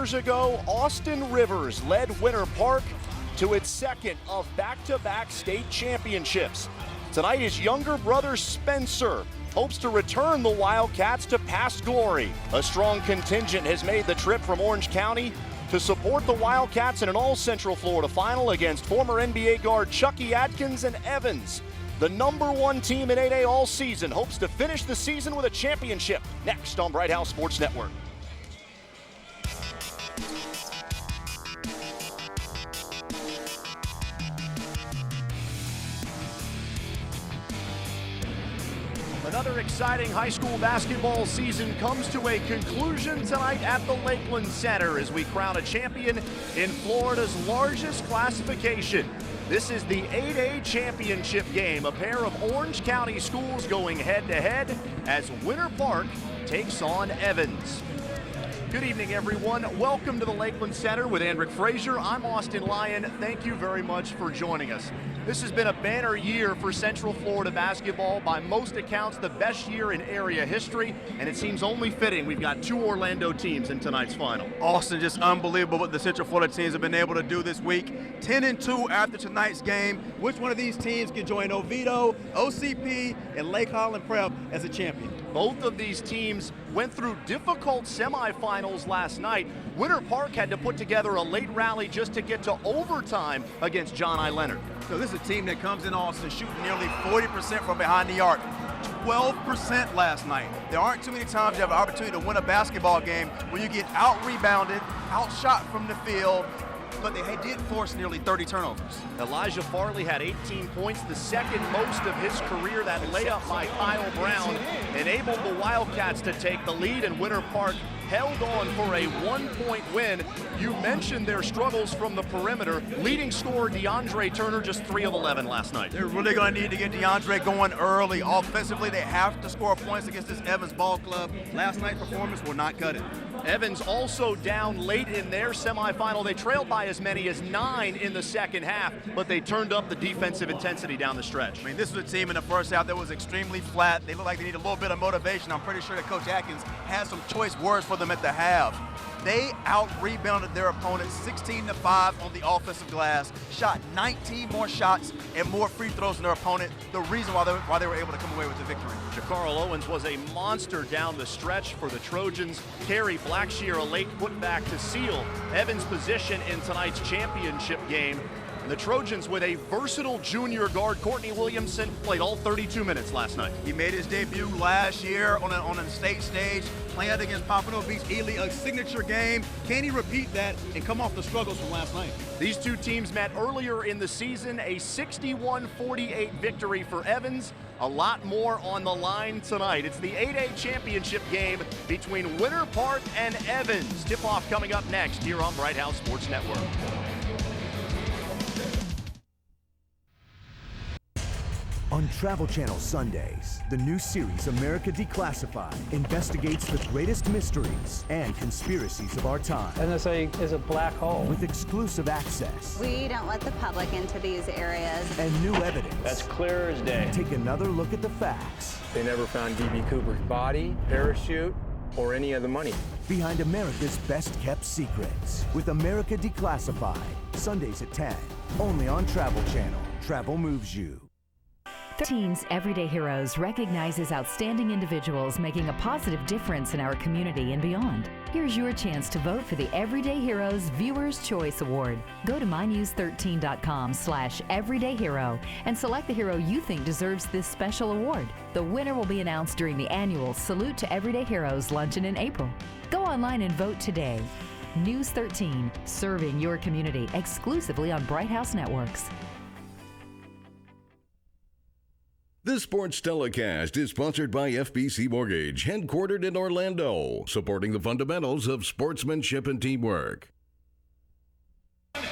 Years ago, Austin Rivers led Winter Park to its second of back-to-back state championships. Tonight, his younger brother Spencer hopes to return the Wildcats to past glory. A strong contingent has made the trip from Orange County to support the Wildcats in an all-Central Florida final against former NBA guard Chucky Atkins and Evans. The #1 team in 8A all season hopes to finish the season with a championship. Next on Bright House Sports Network. Another exciting high school basketball season comes to a conclusion tonight at the Lakeland Center as we crown a champion in Florida's largest classification. This is the 8A championship game, a pair of Orange County schools going head-to-head as Winter Park takes on Evans. Good evening, everyone. Welcome to the Lakeland Center with Andrick Frazier. I'm Austin Lyon. Thank you very much for joining us. This has been a banner year for Central Florida basketball. By most accounts, the best year in area history, and it seems only fitting we've got two Orlando teams in tonight's final. Austin, just unbelievable what the Central Florida teams have been able to do this week. 10-2 after tonight's game. Which one of these teams can join Oviedo, OCP, and Lake Holland Prep as a champion? Both of these teams went through difficult semifinals last night. Winter Park had to put together a late rally just to get to overtime against John I. Leonard. So this is a team that comes in Austin shooting nearly 40% from behind the arc. 12% last night. There aren't too many times you have an opportunity to win a basketball game where you get out-rebounded, outshot from the field, but they did force nearly 30 turnovers. Elijah Farley had 18 points, the second most of his career. That layup by Kyle Brown enabled the Wildcats to take the lead, and Winter Park held on for a one-point win. You mentioned their struggles from the perimeter. Leading scorer DeAndre Turner, just 3 of 11 last night. They're really going to need to get DeAndre going early. Offensively, they have to score points against this Evans ball club. Last night's performance will not cut it. Evans also down late in their semifinal. They trailed by as many as 9 in the second half, but they turned up the defensive intensity down the stretch. I mean, this was a team in the first half that was extremely flat. They look like they need a little bit of motivation. I'm pretty sure that Coach Atkins has some choice words for them at the half. They out-rebounded their opponents 16-5 on the offensive glass, shot 19 more shots and more free throws than their opponent. The reason why they were able to come away with the victory. Jacarl Owens was a monster down the stretch for the Trojans. Kerry Blackshear, a late putback to seal Evans' position in tonight's championship game. And the Trojans, with a versatile junior guard, Courtney Williamson, played all 32 minutes last night. He made his debut last year on a state stage, playing against Pompano Beach Ely, a signature game. Can he repeat that and come off the struggles from last night? These two teams met earlier in the season, a 61-48 victory for Evans. A lot more on the line tonight. It's the 8A championship game between Winter Park and Evans. Tip-off coming up next here on Bright House Sports Network. On Travel Channel Sundays, the new series America Declassified investigates the greatest mysteries and conspiracies of our time. NSA is a black hole. With exclusive access. We don't let the public into these areas. And new evidence. That's clear as day. Take another look at the facts. They never found D.B. Cooper's body, parachute, or any of the money. Behind America's best-kept secrets. With America Declassified. Sundays at 10. Only on Travel Channel. Travel moves you. 13's Everyday Heroes recognizes outstanding individuals making a positive difference in our community and beyond. Here's your chance to vote for the Everyday Heroes Viewer's Choice Award. Go to mynews13.com/everydayhero and select the hero you think deserves this special award. The winner will be announced during the annual Salute to Everyday Heroes luncheon in April. Go online and vote today. News 13, serving your community exclusively on Bright House Networks. This sports telecast is sponsored by FBC Mortgage, headquartered in Orlando, supporting the fundamentals of sportsmanship and teamwork.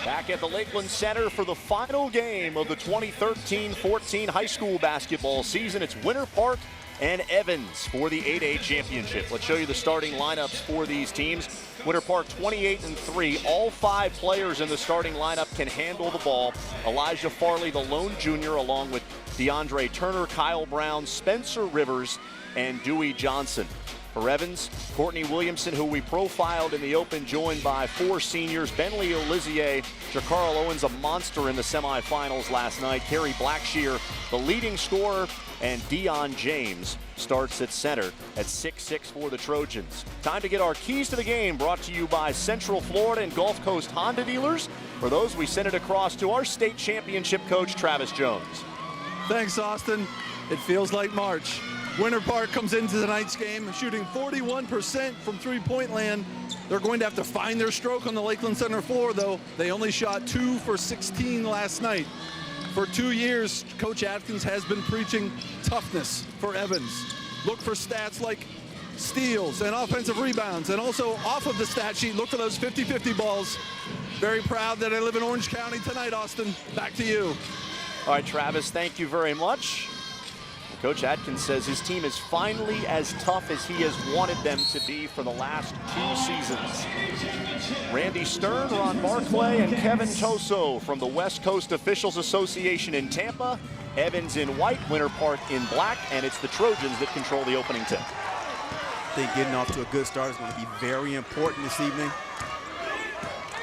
Back at the Lakeland Center for the final game of the 2013-14 high school basketball season. It's Winter Park and Evans for the 8A championship. Let's show you the starting lineups for these teams. Winter Park 28-3. All 5 players in the starting lineup can handle the ball. Elijah Farley, the lone junior, along with DeAndre Turner, Kyle Brown, Spencer Rivers, and Dewey Johnson. For Evans, Courtney Williamson, who we profiled in the Open, joined by 4 seniors. Bentley Olizier, Jacarl Owens, a monster in the semifinals last night. Carrie Blackshear, the leading scorer, and Dion James starts at center at 6'6" for the Trojans. Time to get our keys to the game, brought to you by Central Florida and Gulf Coast Honda dealers. For those, we send it across to our state championship coach, Travis Jones. Thanks, Austin. It feels like March. Winter Park comes into tonight's game shooting 41% from three-point land. They're going to have to find their stroke on the Lakeland Center floor, though. They only shot 2 for 16 last night. For 2 years, Coach Atkins has been preaching toughness for Evans. Look for stats like steals and offensive rebounds, and also off of the stat sheet, look for those 50-50 balls. Very proud that I live in Orange County tonight, Austin. Back to you. All right, Travis, thank you very much. Coach Atkins says his team is finally as tough as he has wanted them to be for the last 2 seasons. Randy Stern, Ron Barclay, and Kevin Toso from the West Coast Officials Association in Tampa. Evans in white, Winter Park in black, and it's the Trojans that control the opening tip. I think getting off to a good start is going to be very important this evening.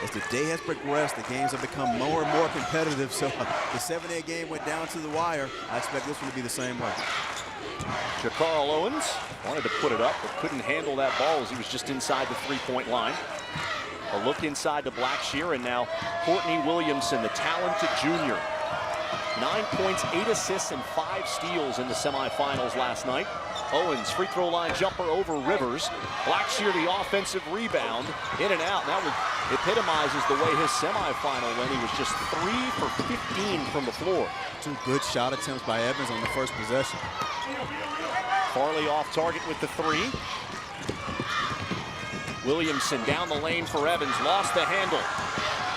As the day has progressed, the games have become more and more competitive, so the 7A game went down to the wire. I expect this one to be the same way. Jacarl Owens wanted to put it up, but couldn't handle that ball as he was just inside the three-point line. A look inside to Blackshear, and now Courtney Williamson, the talented junior. 9 points, 8 assists, and 5 steals in the semifinals last night. Owens, free throw line jumper over Rivers. Blackshear, the offensive rebound, in and out. And that epitomizes the way his semifinal went. He was just 3 for 15 from the floor. 2 good shot attempts by Evans on the first possession. Farley off target with the 3. Williamson down the lane for Evans, lost the handle.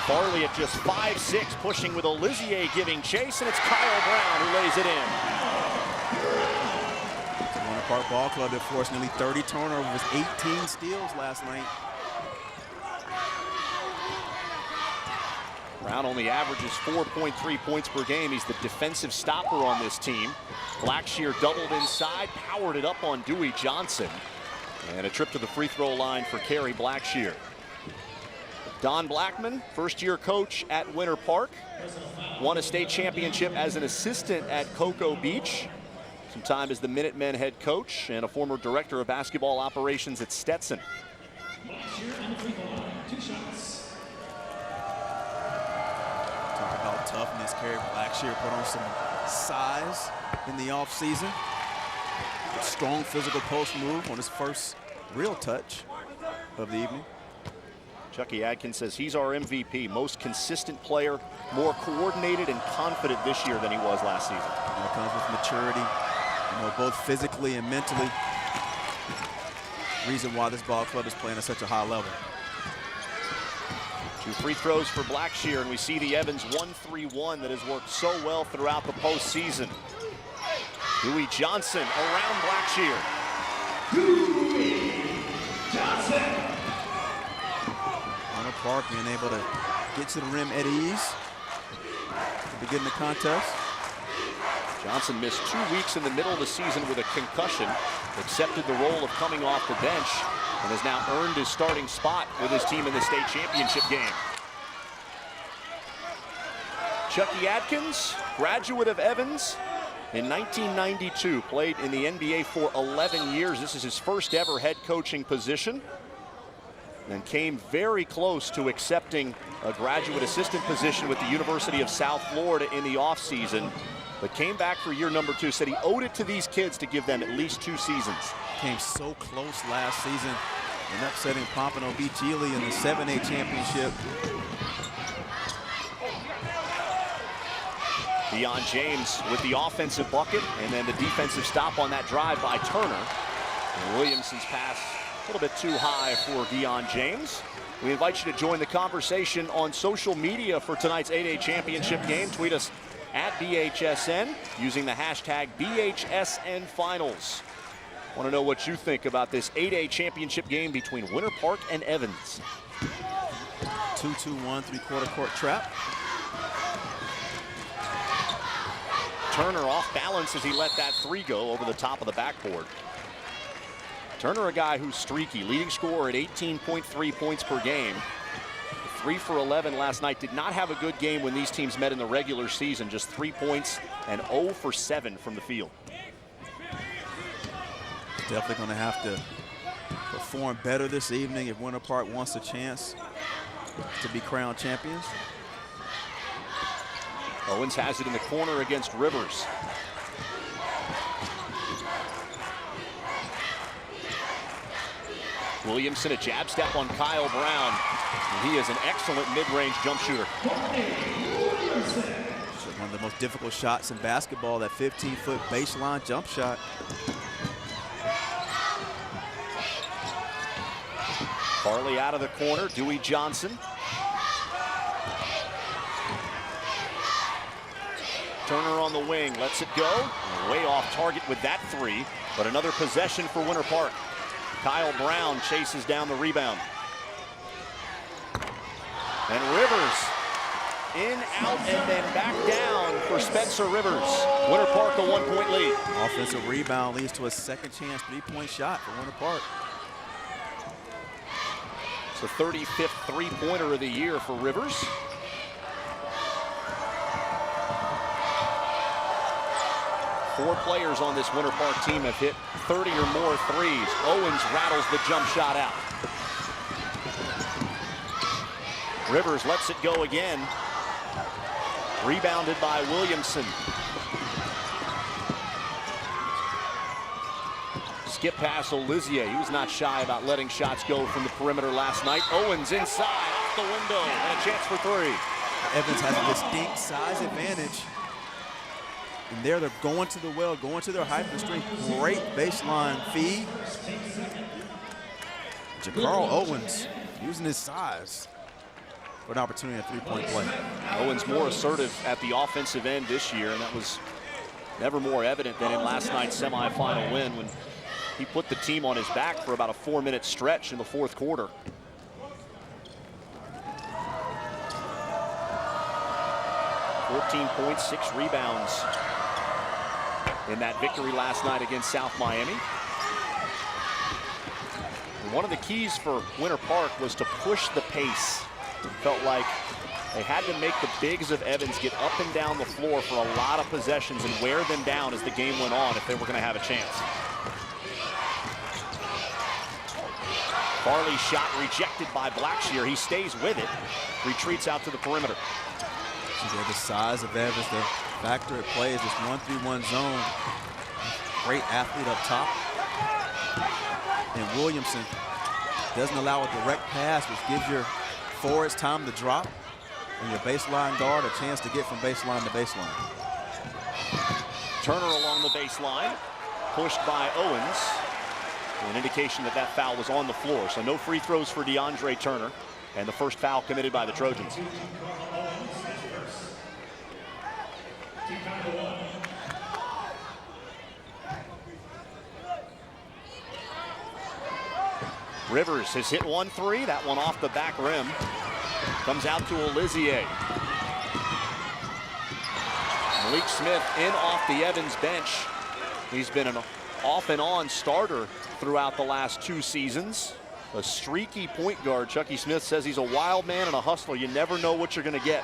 Farley at just 5'6", pushing with Olizier giving chase, and it's Kyle Brown who lays it in. The Winter Park Ball Club that forced nearly 30 turnovers, 18 steals last night. Brown only averages 4.3 points per game. He's the defensive stopper on this team. Blackshear doubled inside, powered it up on Dewey Johnson. And a trip to the free throw line for Carrie Blackshear. Don Blackman, first-year coach at Winter Park, won a state championship as an assistant at Cocoa Beach, some time as the Minutemen head coach, and a former director of basketball operations at Stetson. Talk about toughness. Carrie Blackshear put on some size in the offseason. Strong physical post move on his first real touch of the evening. Chucky Adkins says he's our MVP, most consistent player, more coordinated and confident this year than he was last season. And it comes with maturity, both physically and mentally. Reason why this ball club is playing at such a high level. 2 free throws for Blackshear, and we see the Evans 1-3-1 that has worked so well throughout the postseason. Dewey Johnson around Blackshear. Dewey Johnson. Winter Park being able to get to the rim at ease to begin the contest. Johnson missed 2 weeks in the middle of the season with a concussion, accepted the role of coming off the bench, and has now earned his starting spot with his team in the state championship game. Chucky Adkins, graduate of Evans in 1992, played in the NBA for 11 years. This is his first ever head coaching position, and came very close to accepting a graduate assistant position with the University of South Florida in the offseason, but came back for year number 2. Said he owed it to these kids to give them at least 2 seasons. Came so close last season in upsetting Pompano Beach Ely in the 7A championship. Dion James with the offensive bucket, and then the defensive stop on that drive by Turner. And Williamson's pass a little bit too high for Dion James. We invite you to join the conversation on social media for tonight's 8A championship game. Tweet us at BHSN using the hashtag BHSN Finals. Want to know what you think about this 8A championship game between Winter Park and Evans. 2-2-1 3/4 court trap. Turner off balance as he let that 3 go over the top of the backboard. Turner, a guy who's streaky, leading scorer at 18.3 points per game. 3 for 11 last night. Did not have a good game when these teams met in the regular season. Just 3 points and 0 for 7 from the field. Definitely going to have to perform better this evening if Winter Park wants a chance to be crowned champions. Owens has it in the corner against Rivers. Williamson, a jab step on Kyle Brown. And he is an excellent mid-range jump shooter. So one of the most difficult shots in basketball, that 15-foot baseline jump shot. Farley out of the corner, Dewey Johnson. Turner on the wing, lets it go. Way off target with that 3, but another possession for Winter Park. Kyle Brown chases down the rebound. And Rivers in, out, and then back down for Spencer Rivers. Winter Park a 1-point lead. Offensive rebound leads to a second chance 3-point shot for Winter Park. It's the 35th three-pointer of the year for Rivers. Four players on this Winter Park team have hit 30 or more threes. Owens rattles the jump shot out. Rivers lets it go again. Rebounded by Williamson. Skip pass Olizier. He was not shy about letting shots go from the perimeter last night. Owens inside, off the window, and a chance for 3. Evans has a distinct size advantage. And there they're going to the well, going to their hyper-strength. Great baseline feed. Jakarl Owens using his size for an opportunity at 3-point play. Owens more assertive at the offensive end this year, and that was never more evident than in last night's semifinal win when he put the team on his back for about a 4-minute stretch in the fourth quarter. .6 rebounds in that victory last night against South Miami. And one of the keys for Winter Park was to push the pace. It felt like they had to make the bigs of Evans get up and down the floor for a lot of possessions and wear them down as the game went on if they were going to have a chance. Farley's shot rejected by Blackshear. He stays with it, retreats out to the perimeter. So the size of Evans, the factor at play is this 1-3-1 zone. Great athlete up top. And Williamson doesn't allow a direct pass, which gives your forwards time to drop, and your baseline guard a chance to get from baseline to baseline. Turner along the baseline, pushed by Owens. An indication that that foul was on the floor, so no free throws for DeAndre Turner, and the first foul committed by the Trojans. Rivers has hit 1-3, that one off the back rim. Comes out to Olizier. Malik Smith in off the Evans bench. He's been an off and on starter throughout the last 2 seasons. A streaky point guard. Chucky Smith says he's a wild man and a hustler. You never know what you're going to get.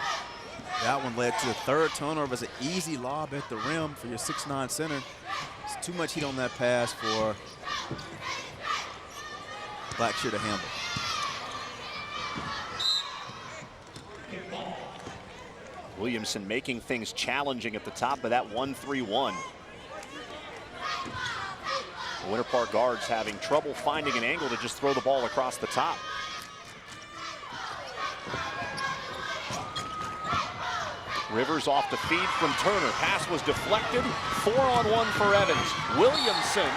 That one led to a third turnover as an easy lob at the rim for your 6'9" center. It's too much heat on that pass for Blackshear to handle. Williamson making things challenging at the top of that 1-3-1. The Winter Park guards having trouble finding an angle to just throw the ball across the top. Rivers off the feed from Turner. Pass was deflected. 4-on-1 for Evans. Williamson.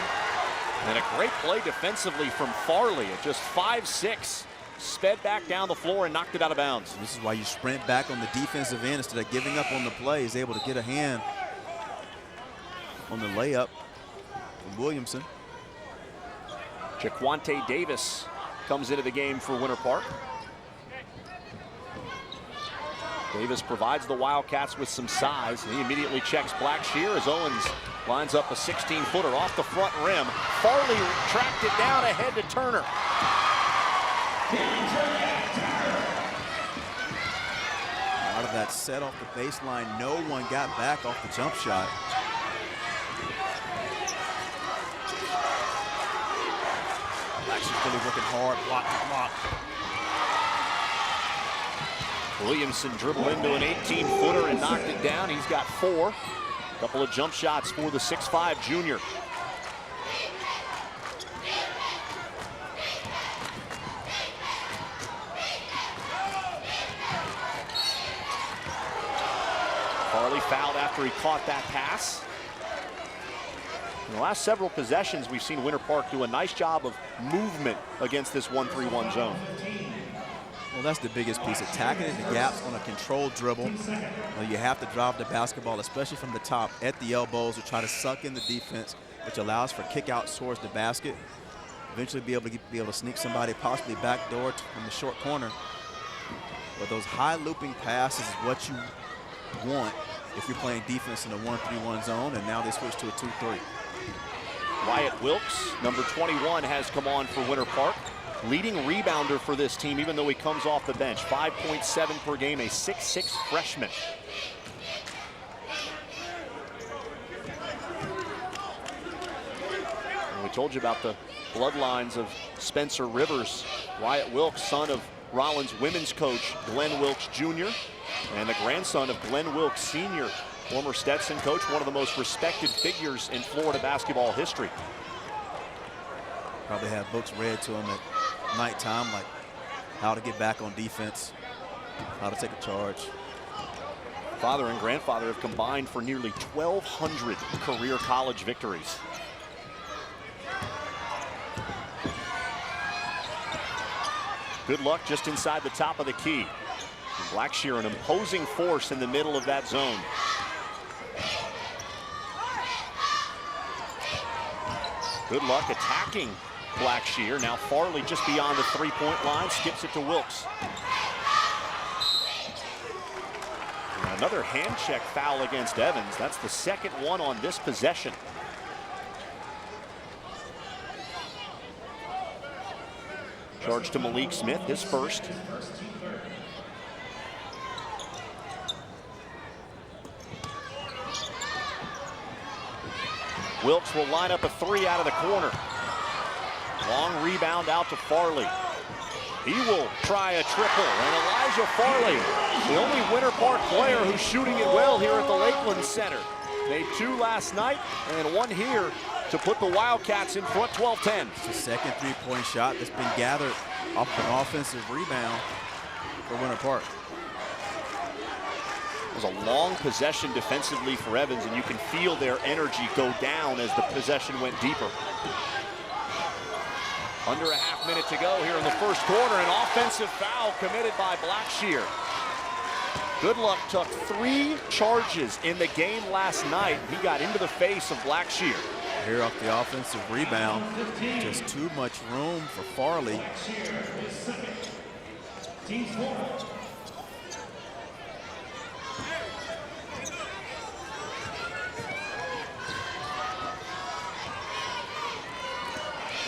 And a great play defensively from Farley at just 5'6". Sped back down the floor and knocked it out of bounds. This is why you sprint back on the defensive end instead of giving up on the play. He's able to get a hand on the layup from Williamson. Jaquante Davis comes into the game for Winter Park. Davis provides the Wildcats with some size. He immediately checks Blackshear as Owens Lines up a 16-footer off the front rim. Farley tracked it down ahead to Turner. Out of that set off the baseline, no one got back off the jump shot. Actually really working hard, block to block. Williamson dribbled into an 18-footer and knocked it down. He's got 4. Couple of jump shots for the 6'5" junior. Farley fouled after he caught that pass. In the last several possessions, we've seen Winter Park do a nice job of movement against this 1-3-1 zone. Well, that's the biggest piece, attacking in the gaps on a controlled dribble. Well, you have to drive the basketball, especially from the top, at the elbows to try to suck in the defense, which allows for kickouts towards the basket. Eventually be able to sneak somebody, possibly backdoor from the short corner. But those high looping passes is what you want if you're playing defense in a 1-3-1 zone, and now they switch to a 2-3. Wyatt Wilkes, number 21, has come on for Winter Park. Leading rebounder for this team, even though he comes off the bench. 5.7 per game, a 6'6" freshman. And we told you about the bloodlines of Spencer Rivers. Wyatt Wilkes, son of Rollins women's coach Glenn Wilkes Jr. and the grandson of Glenn Wilkes Sr., former Stetson coach, one of the most respected figures in Florida basketball history. Probably have books read to him at nighttime, like how to get back on defense, how to take a charge. Father and grandfather have combined for nearly 1,200 career college victories. Good luck just inside the top of the key. Blackshear, an imposing force in the middle of that zone. Good luck attacking Blackshear. Now Farley just beyond the three-point line, skips it to Wilkes. And another hand check foul against Evans. That's the second one on this possession. Charge to Malik Smith, his first. Wilkes will line up a 3 out of the corner. Long rebound out to Farley. He will try a triple, and Elijah Farley, the only Winter Park player who's shooting it well here at the Lakeland Center. Made 2 last night and 1 here to put the Wildcats in front 12-10. It's the second three-point shot that's been gathered off an offensive rebound for Winter Park. It was a long possession defensively for Evans, and you can feel their energy go down as the possession went deeper. Under a half minute to go here in the first quarter. An offensive foul committed by Blackshear. Goodluck took 3 charges in the game last night. He got into the face of Blackshear. Here off the offensive rebound, just too much room for Farley.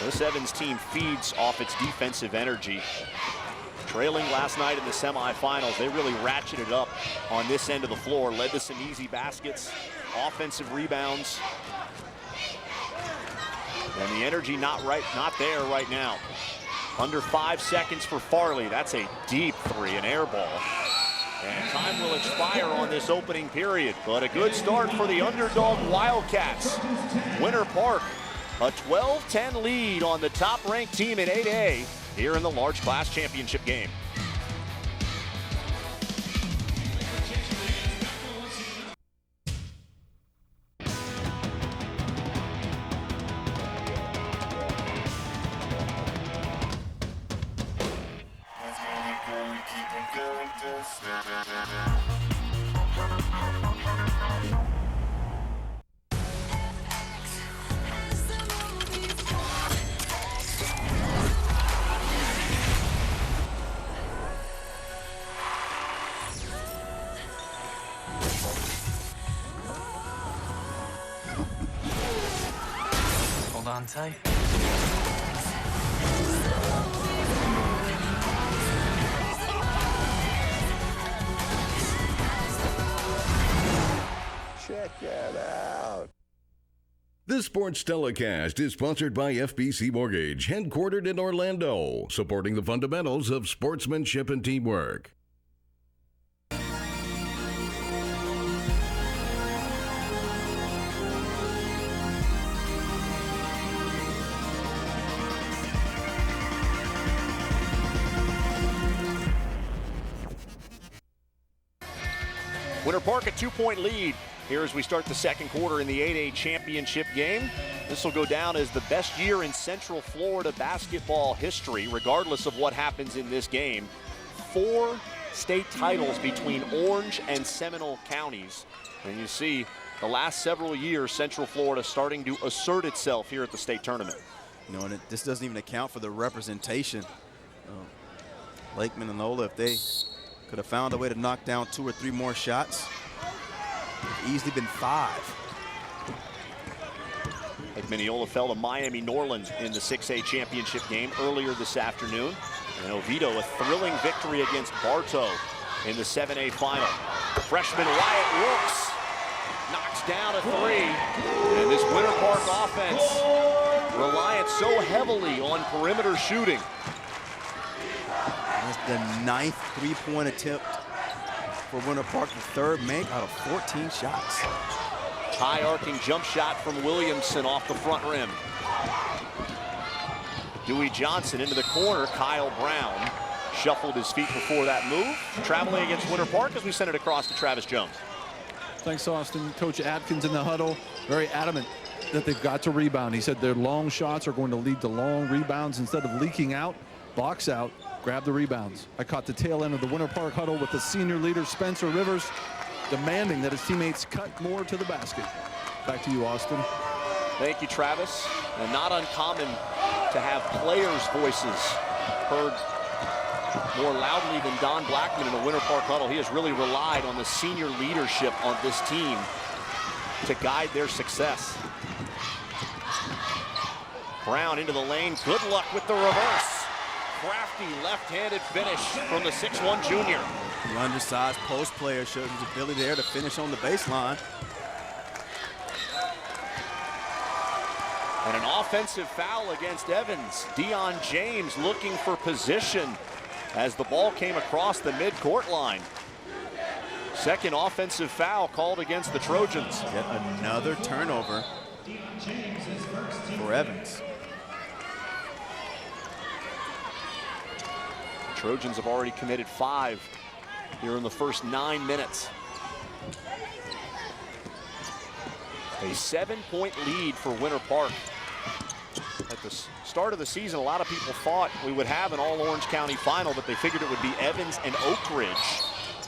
This Evans team feeds off its defensive energy. Trailing last night in the semifinals, they really ratcheted up on this end of the floor, led to some easy baskets, offensive rebounds. And the energy not there right now. Under 5 seconds for Farley. That's a deep 3, an air ball. And time will expire on this opening period, but a good start for the underdog Wildcats. Winter Park, a 12-10 lead on the top-ranked team in 8A here in the large class championship game. tight. Check that out. This sports telecast is sponsored by FBC Mortgage, headquartered in Orlando, supporting the fundamentals of sportsmanship and teamwork. Winter Park a 2-point lead here as we start the second quarter in the 8A championship game. This will go down as the best year in Central Florida basketball history, regardless of what happens in this game. 4 state titles between Orange and Seminole counties. And you see the last several years, Central Florida starting to assert itself here at the state tournament. You know, and this doesn't even account for the representation. Lakeman and Lola, if they could have found a way to knock down 2 or 3 more shots, it's easily been 5. Like Mineola fell to Miami Norland in the 6A championship game earlier this afternoon. And Oviedo a thrilling victory against Bartow in the 7A final. Freshman Wyatt Wilkes knocks down a 3. And this Winter Park offense reliant so heavily on perimeter shooting. That's the 9th 3-point attempt for Winter Park, the 3rd make out of 14 shots. High arcing jump shot from Williamson off the front rim. Dewey Johnson into the corner. Kyle Brown shuffled his feet before that move. Traveling against Winter Park as we send it across to Travis Jones. Thanks, Austin. Coach Atkins in the huddle, very adamant that they've got to rebound. He said their long shots are going to lead to long rebounds instead of leaking out, box out. Grab the rebounds. I caught the tail end of the Winter Park huddle with the senior leader, Spencer Rivers, demanding that his teammates cut more to the basket. Back to you, Austin. Thank you, Travis. And not uncommon to have players' voices heard more loudly than Don Blackman in a Winter Park huddle. He has really relied on the senior leadership on this team to guide their success. Brown into the lane. Good luck with the reverse. Crafty left-handed finish from the 6'1 junior. The undersized post player showed his ability there to finish on the baseline. And an offensive foul against Evans. Deion James looking for position as the ball came across the midcourt line. Second offensive foul called against the Trojans. Yet another turnover for Evans. Trojans have already committed 5 here in the first 9 minutes. A 7-point lead for Winter Park. At the start of the season, a lot of people thought we would have an all-Orange County final, but they figured it would be Evans and Oak Ridge.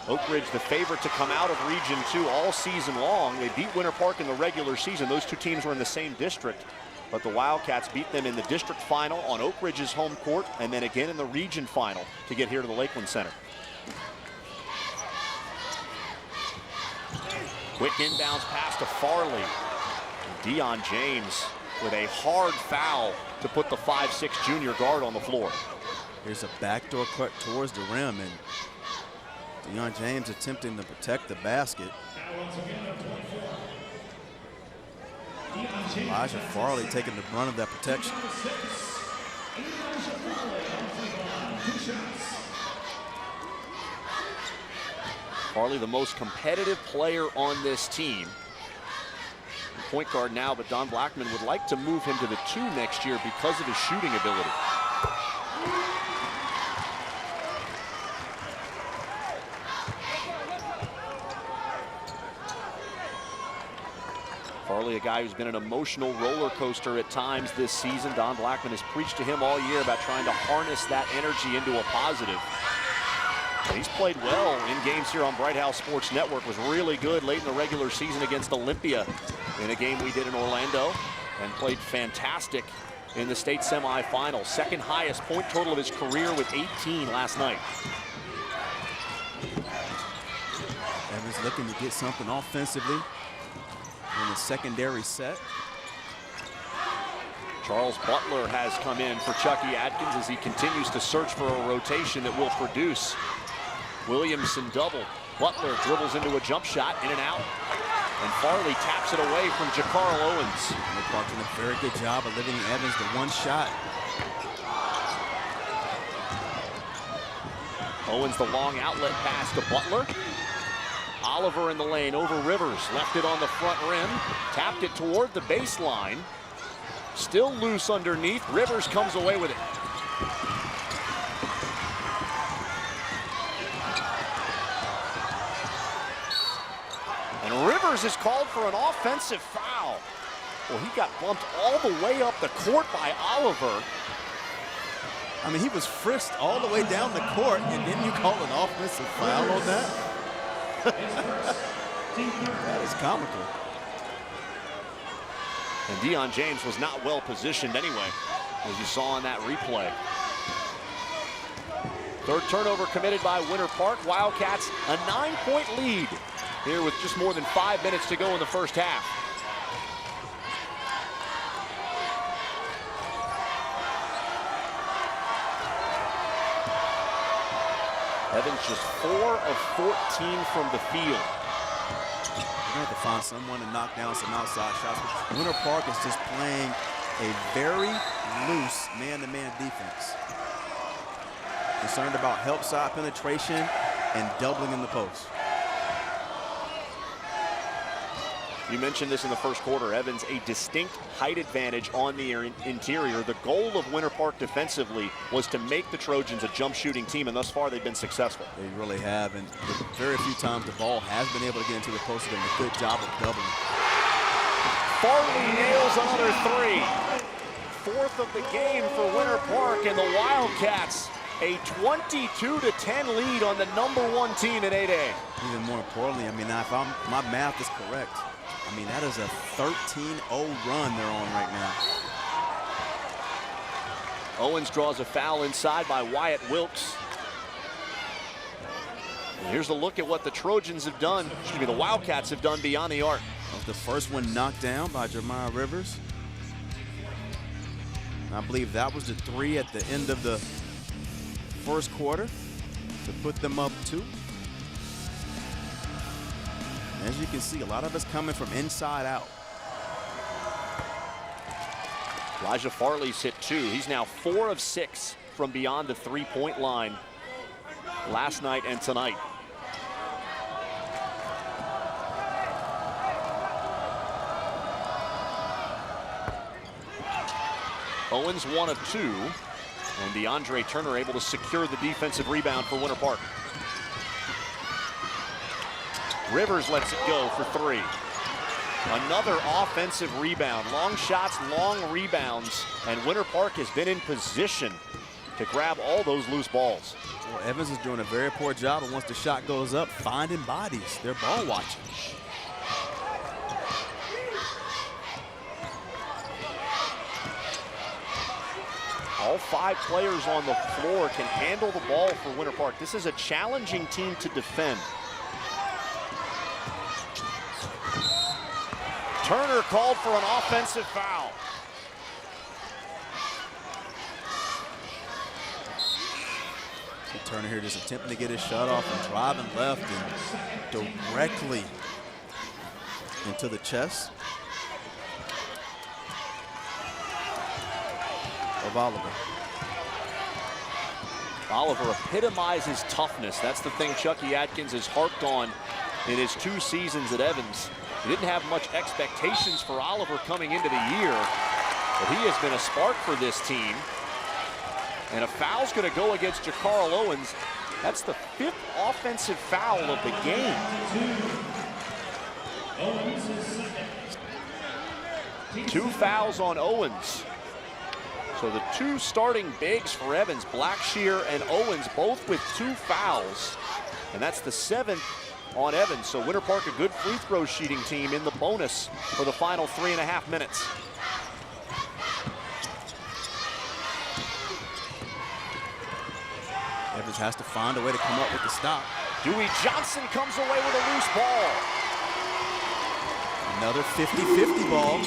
Oak Ridge, the favorite to come out of Region 2 all season long. They beat Winter Park in the regular season. Those 2 teams were in the same district. But the Wildcats beat them in the district final on Oak Ridge's home court and then again in the region final to get here to the Lakeland Center. Quick inbounds pass to Farley. Deion James with a hard foul to put the 5'6 junior guard on the floor. Here's a backdoor cut towards the rim, and Deion James attempting to protect the basket. Elijah Farley taking the brunt of that protection. Farley, the most competitive player on this team. Point guard now, but Don Blackman would like to move him to the 2 next year because of his shooting ability. Farley, a guy who's been an emotional roller coaster at times this season. Don Blackman has preached to him all year about trying to harness that energy into a positive. And he's played well in games here on Bright House Sports Network. Was really good late in the regular season against Olympia in a game we did in Orlando, and played fantastic in the state semifinal. Second highest point total of his career with 18 last night. Evans looking to get something offensively in the secondary set. Charles Butler has come in for Chucky Atkins as he continues to search for a rotation that will produce. Williamson double. Butler dribbles into a jump shot, in and out. And Farley taps it away from Jacarl Owens. Park doing a very good job of limiting Evans to one shot. Owens the long outlet pass to Butler. Oliver in the lane over Rivers. Left it on the front rim. Tapped it toward the baseline. Still loose underneath. Rivers comes away with it. And Rivers is called for an offensive foul. Well, he got bumped all the way up the court by Oliver. I mean, he was frisked all the way down the court, and then you call an offensive foul on that? That is comical. And Deion James was not well positioned anyway, as you saw in that replay. Third turnover committed by Winter Park. Wildcats a 9-point lead here with just more than 5 minutes to go in the first half. Evans just 4 of 14 from the field. You're going to have to find someone to knock down some outside shots. Winter Park is just playing a very loose man-to-man defense. Concerned about help side penetration and doubling in the post. You mentioned this in the first quarter. Evans, a distinct height advantage on the interior. The goal of Winter Park defensively was to make the Trojans a jump shooting team, and thus far they've been successful. They really have, and very few times the ball has been able to get into the post. They've done a good job of doubling. Farley nails another three. Fourth of the game for Winter Park, and the Wildcats a 22-10 lead on the #1 team in 8A. Even more importantly, I mean, if my math is correct, I mean, that is a 13-0 run they're on right now. Owens draws a foul inside by Wyatt Wilkes. And here's a look at what the Trojans have done, the Wildcats have done beyond the arc. The first one knocked down by Jeremiah Rivers. I believe that was the 3 at the end of the first quarter to put them up 2. As you can see, a lot of it's coming from inside out. Elijah Farley's hit 2. He's now 4 of 6 from beyond the 3-point line last night and tonight. Owens 1 of 2, and DeAndre Turner able to secure the defensive rebound for Winter Park. Rivers lets it go for 3. Another offensive rebound. Long shots, long rebounds, and Winter Park has been in position to grab all those loose balls. Well, Evans is doing a very poor job, and once the shot goes up, finding bodies. They're ball watching. All 5 players on the floor can handle the ball for Winter Park. This is a challenging team to defend. Turner called for an offensive foul. Turner here just attempting to get his shot off and driving left and directly into the chest of Oliver. Oliver epitomizes toughness. That's the thing Chucky Atkins has harped on in his 2 seasons at Evans. He didn't have much expectations for Oliver coming into the year, but he has been a spark for this team. And a foul's going to go against Jacarl Owens. That's the 5th offensive foul of the game. 2 fouls on Owens. So the 2 starting bigs for Evans, Blackshear and Owens, both with 2 fouls. And that's the 7th on Evans. So Winter Park, a good free throw shooting team in the bonus for the final 3.5 minutes. Evans has to find a way to come up with the stop. Dewey Johnson comes away with a loose ball. Another 50-50 ball.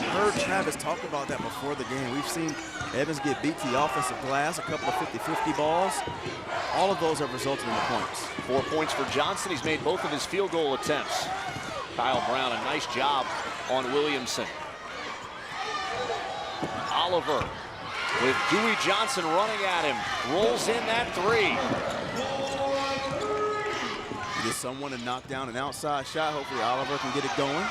heard Travis talk about that before the game. We've seen Evans get beat to the offensive glass, a couple of 50-50 balls. All of those have resulted in the points. 4 points for Johnson. He's made both of his field goal attempts. Kyle Brown, a nice job on Williamson. Oliver with Dewey Johnson running at him. Rolls in that three. Get someone to knock down an outside shot. Hopefully Oliver can get it going.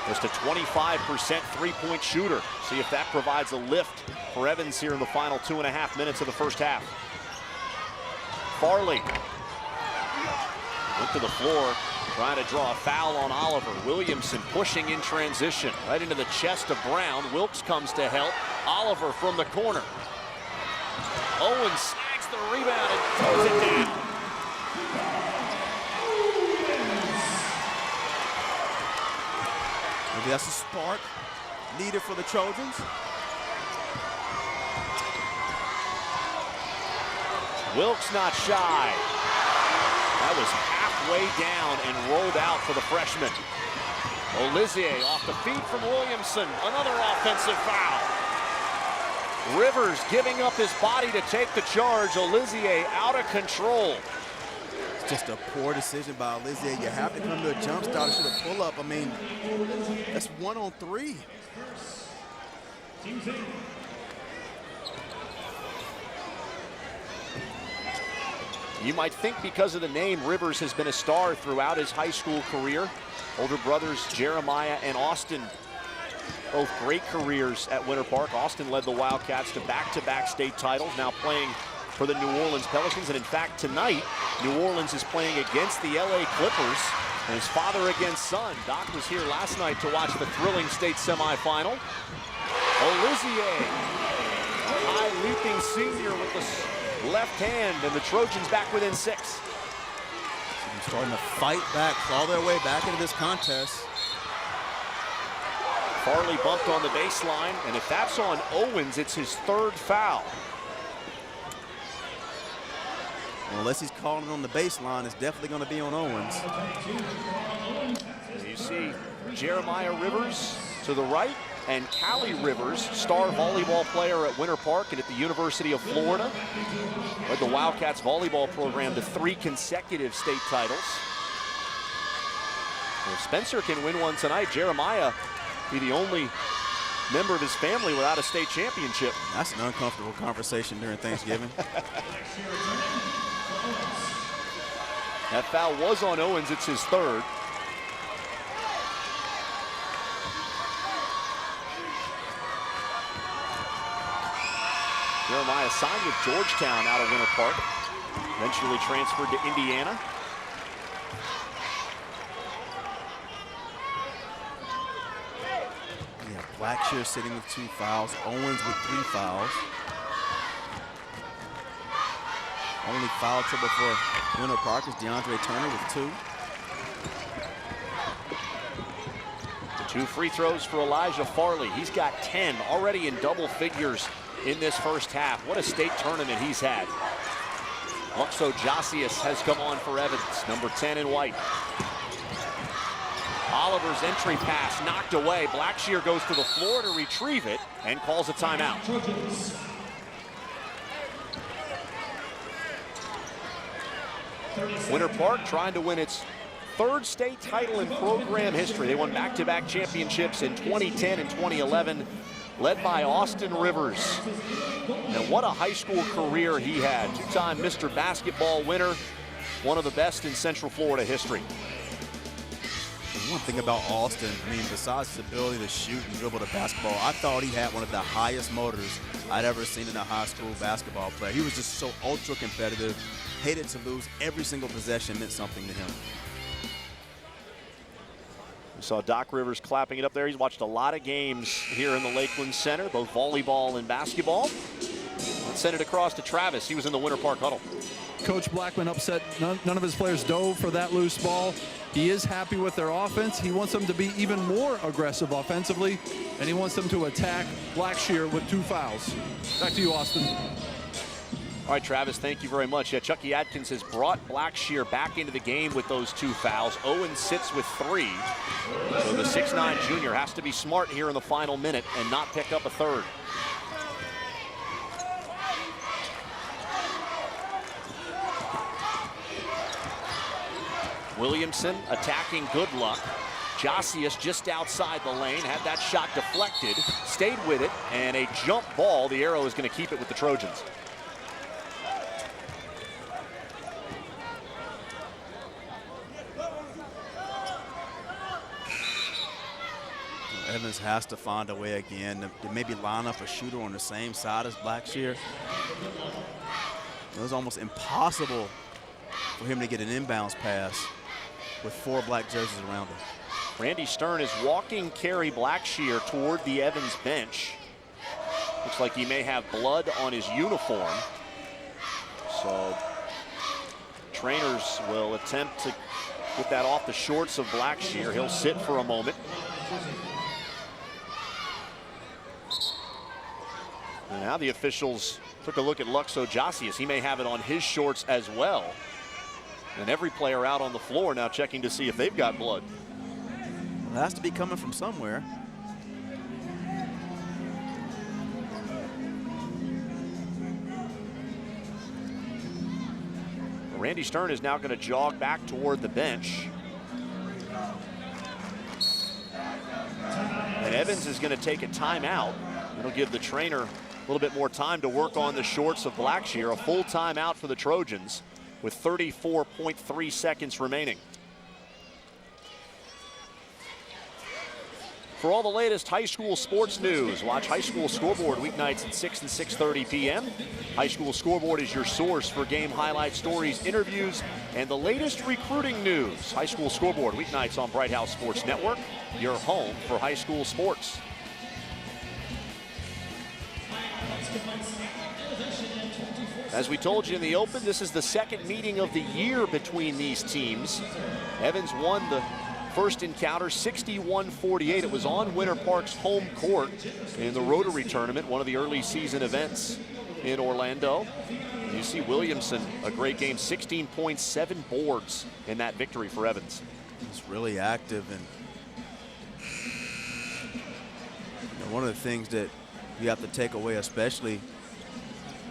Just a 25% three-point shooter. See if that provides a lift for Evans here in the final 2.5 minutes of the first half. Farley went to the floor, trying to draw a foul on Oliver. Williamson pushing in transition, right into the chest of Brown. Wilkes comes to help. Oliver from the corner. Owens snags the rebound and throws it down. Maybe that's a spark needed for the Trojans. Wilkes not shy. That was halfway down and rolled out for the freshman. Olizier off the feet from Williamson. Another offensive foul. Rivers giving up his body to take the charge. Olizier out of control. It's just a poor decision by Olizier. You have to come to a jump stop instead of pull up. I mean, that's 1 on 3. You might think because of the name, Rivers has been a star throughout his high school career. Older brothers Jeremiah and Austin, both great careers at Winter Park. Austin led the Wildcats to back-to-back state titles, now playing for the New Orleans Pelicans. And in fact, tonight, New Orleans is playing against the LA Clippers. And his father against son. Doc was here last night to watch the thrilling state semifinal. Olizier, a high leaping senior with the left hand, and the Trojans back within 6. Starting to fight back, claw their way back into this contest. Farley bumped on the baseline, and if that's on Owens, it's his 3rd foul. Well, unless he's calling it on the baseline, it's definitely going to be on Owens. You see Jeremiah Rivers to the right, and Callie Rivers, star volleyball player at Winter Park and at the University of Florida. Led the Wildcats volleyball program to 3 consecutive state titles. Well, if Spencer can win one tonight, Jeremiah be the only member of his family without a state championship. That's an uncomfortable conversation during Thanksgiving. That foul was on Owens. It's his 3rd. Jeremiah signed with Georgetown out of Winter Park. Eventually transferred to Indiana. Yeah, Blackshear sitting with 2 fouls. Owens with 3 fouls. Only foul trouble for Winter Park is DeAndre Turner with 2. 2 free throws for Elijah Farley. He's got 10 already in double figures in this first half. What a state tournament he's had. Luxo Jasius has come on for Evans, number 10 in white. Oliver's entry pass knocked away. Blackshear goes to the floor to retrieve it and calls a timeout. Winter Park trying to win its 3rd state title in program history. They won back-to-back championships in 2010 and 2011, led by Austin Rivers. And what a high school career he had. 2-time Mr. Basketball winner, one of the best in Central Florida history. One thing about Austin, I mean, besides his ability to shoot and dribble the basketball, I thought he had one of the highest motors I'd ever seen in a high school basketball player. He was just so ultra competitive, hated to lose. Every single possession meant something to him. We saw Doc Rivers clapping it up there. He's watched a lot of games here in the Lakeland Center, both volleyball and basketball. Let's send it across to Travis. He was in the Winter Park huddle. Coach Blackman upset. None of his players dove for that loose ball. He is happy with their offense. He wants them to be even more aggressive offensively, and he wants them to attack Blackshear with 2 fouls. Back to you, Austin. All right, Travis, thank you very much. Yeah, Chucky Atkins has brought Blackshear back into the game with those 2 fouls. Owen sits with 3. So the 6'9" junior has to be smart here in the final minute and not pick up a third. Williamson attacking Good Luck. Josias just outside the lane, had that shot deflected, stayed with it, and a jump ball. The arrow is going to keep it with the Trojans. Evans has to find a way again to maybe line up a shooter on the same side as Blackshear. It was almost impossible for him to get an inbounds pass with 4 black jerseys around him. Randy Stern is walking Kerry Blackshear toward the Evans bench. Looks like he may have blood on his uniform. So trainers will attempt to get that off the shorts of Blackshear. He'll sit for a moment. And now the officials took a look at Luxo Josias. He may have it on his shorts as well. And every player out on the floor now checking to see if they've got blood. It has to be coming from somewhere. Randy Stern is now going to jog back toward the bench. And Evans is going to take a timeout. It'll give the trainer a little bit more time to work on the shorts of Blackshear. A full timeout for the Trojans with 34.3 seconds remaining. For all the latest high school sports news, watch High School Scoreboard weeknights at 6 and 6:30 p.m. High School Scoreboard is your source for game highlights, stories, interviews, and the latest recruiting news. High School Scoreboard weeknights on Bright House Sports Network, your home for high school sports. As we told you in the open, this is the second meeting of the year between these teams. Evans won the first encounter 61-48. It was on Winter Park's home court in the Rotary Tournament, one of the early season events in Orlando. You see Williamson, a great game, 16 points, 7 boards in that victory for Evans. He's really active, and one of the things that you have to take away, especially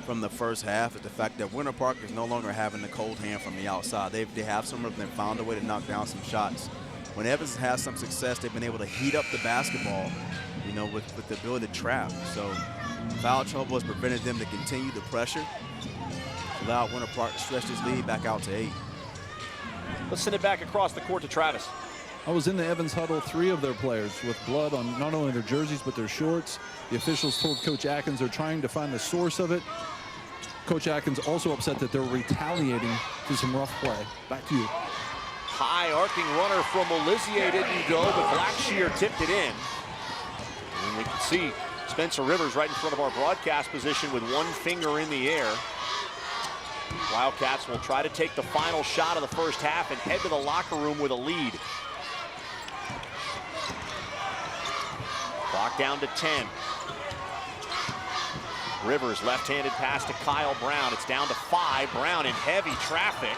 from the first half, is the fact that Winter Park is no longer having the cold hand from the outside. They have some of them found a way to knock down some shots. When Evans has some success, they've been able to heat up the basketball, with the ability to trap. So foul trouble has prevented them to continue the pressure, allowed Winter Park to stretch this lead back out to 8. Let's send it back across the court to Travis. I was in the Evans huddle, 3 of their players with blood on not only their jerseys but their shorts. The officials told Coach Atkins they're trying to find the source of it. Coach Atkins also upset that they're retaliating to some rough play. Back to you. High arcing runner from Olizier didn't go, but Blackshear tipped it in. And we can see Spencer Rivers right in front of our broadcast position with one finger in the air. Wildcats will try to take the final shot of the first half and head to the locker room with a lead. Clock down to 10. Rivers left-handed pass to Kyle Brown. It's down to 5. Brown in heavy traffic.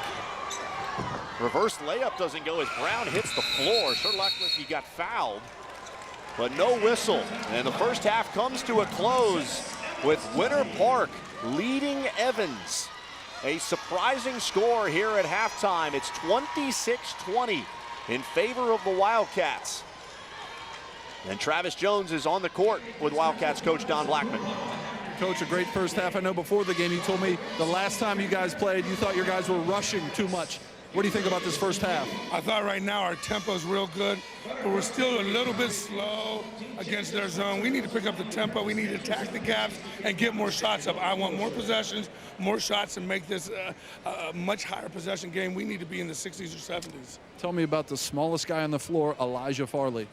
Reverse layup doesn't go as Brown hits the floor. Sure luck he got fouled, but no whistle. And the first half comes to a close with Winter Park leading Evans. A surprising score here at halftime. It's 26-20 in favor of the Wildcats. And Travis Jones is on the court with Wildcats coach Don Blackman. Coach, a great first half. I know before the game you told me the last time you guys played, you thought your guys were rushing too much. What do you think about this first half? I thought right now our tempo's real good, but we're still a little bit slow against their zone. We need to pick up the tempo. We need to attack the gaps and get more shots up. I want more possessions, more shots, and make this a much higher possession game. We need to be in the 60s or 70s. Tell me about the smallest guy on the floor, Elijah Farley.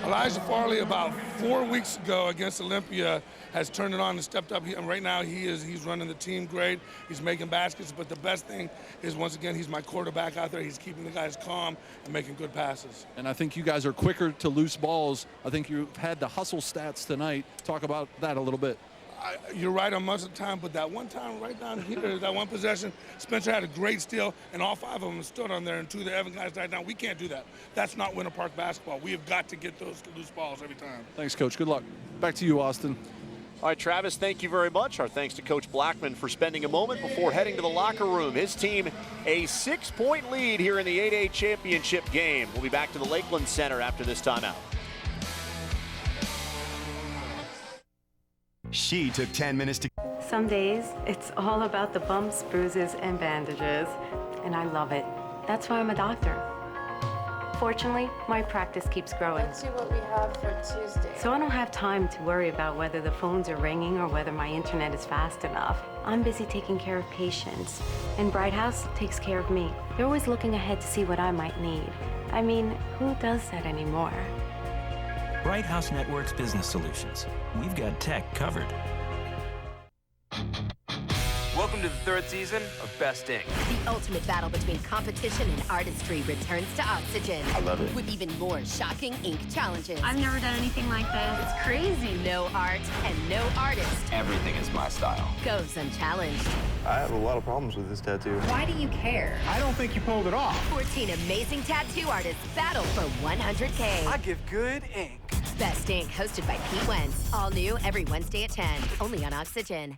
Elijah Farley, about 4 weeks ago against Olympia, has turned it on and stepped up. And right now he's running the team great. He's making baskets, but the best thing is, once again, he's my quarterback out there. He's keeping the guys calm and making good passes. And I think you guys are quicker to loose balls. I think you've had the hustle stats tonight. Talk about that a little bit. you're right on most of the time, but that one time right down here, that one possession, Spencer had a great steal, and all 5 of them stood on there, and 2 of the Evan guys died down. We can't do that. That's not Winter Park basketball. We have got to get those loose balls every time. Thanks, Coach. Good luck. Back to you, Austin. All right, Travis, thank you very much. Our thanks to Coach Blackman for spending a moment before heading to the locker room. His team a 6-point lead here in the 8A championship game. We'll be back to the Lakeland Center after this timeout. She took 10 minutes to... Some days, it's all about the bumps, bruises, and bandages, and I love it. That's why I'm a doctor. Fortunately, my practice keeps growing. Let's see what we have for Tuesday. So I don't have time to worry about whether the phones are ringing or whether my internet is fast enough. I'm busy taking care of patients, and Bright House takes care of me. They're always looking ahead to see what I might need. I mean, who does that anymore? Bright House Networks Business Solutions. We've got tech covered. Welcome to the 3rd season of Best Ink. The ultimate battle between competition and artistry returns to Oxygen. I love it. With even more shocking ink challenges. I've never done anything like this. It's crazy. No art and no artist Everything is my style. goes unchallenged. I have a lot of problems with this tattoo. Why do you care? I don't think you pulled it off. 14 amazing tattoo artists battle for $100K. I give good ink. Best Ink, hosted by Pete Wentz. All new every Wednesday at 10. Only on Oxygen.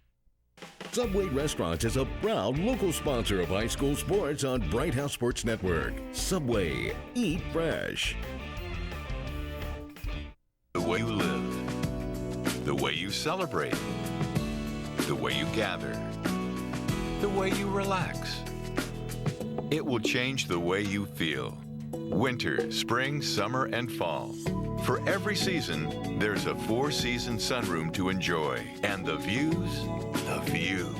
Subway Restaurants is a proud local sponsor of high school sports on Bright House Sports Network. Subway, eat fresh. The way you live, the way you celebrate, the way you gather, the way you relax. It will change the way you feel. Winter, spring, summer, and fall. For every season, there's a 4-season sunroom to enjoy. And the views, the views.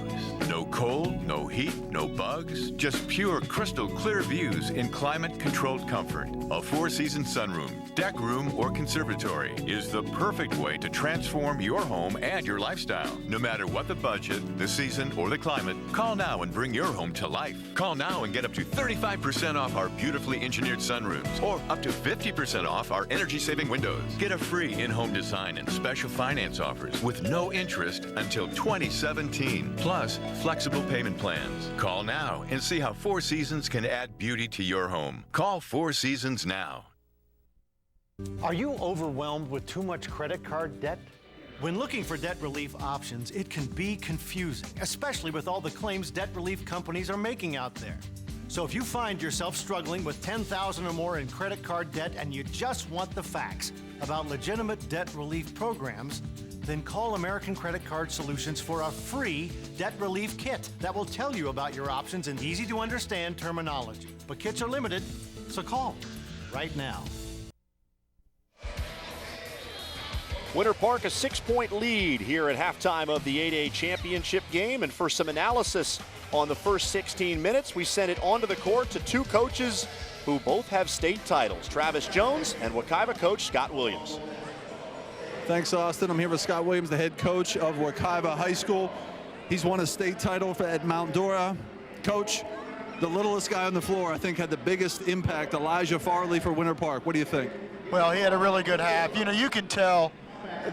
No cold, no heat, no bugs, just pure crystal clear views in climate-controlled comfort. A 4-season sunroom, deck room, or conservatory is the perfect way to transform your home and your lifestyle. No matter what the budget, the season, or the climate, call now and bring your home to life. Call now and get up to 35% off our beautifully engineered sunrooms, or up to 50% off our energy-saving windows. Get a free in-home design and special finance offers with no interest until 2017, plus flexible payment plans. Call now and see how 4 Seasons can add beauty to your home. Call 4 Seasons now. Are you overwhelmed with too much credit card debt? When looking for debt relief options, it can be confusing, especially with all the claims debt relief companies are making out there. So if you find yourself struggling with $10,000 or more in credit card debt and you just want the facts about legitimate debt relief programs, then call American Credit Card Solutions for a free debt relief kit that will tell you about your options in easy-to-understand terminology. But kits are limited, so call right now. Winter Park a 6-point lead here at halftime of the 8A championship game. And for some analysis on the first 16 minutes, we sent it onto the court to 2 coaches who both have state titles, Travis Jones and Wekiva coach Scott Williams. Thanks, Austin. I'm here with Scott Williams, the head coach of Wekiva High School. He's won a state title at Mount Dora. Coach, the littlest guy on the floor, I think, had the biggest impact, Elijah Farley for Winter Park. What do you think? Well, he had a really good half. You know, you can tell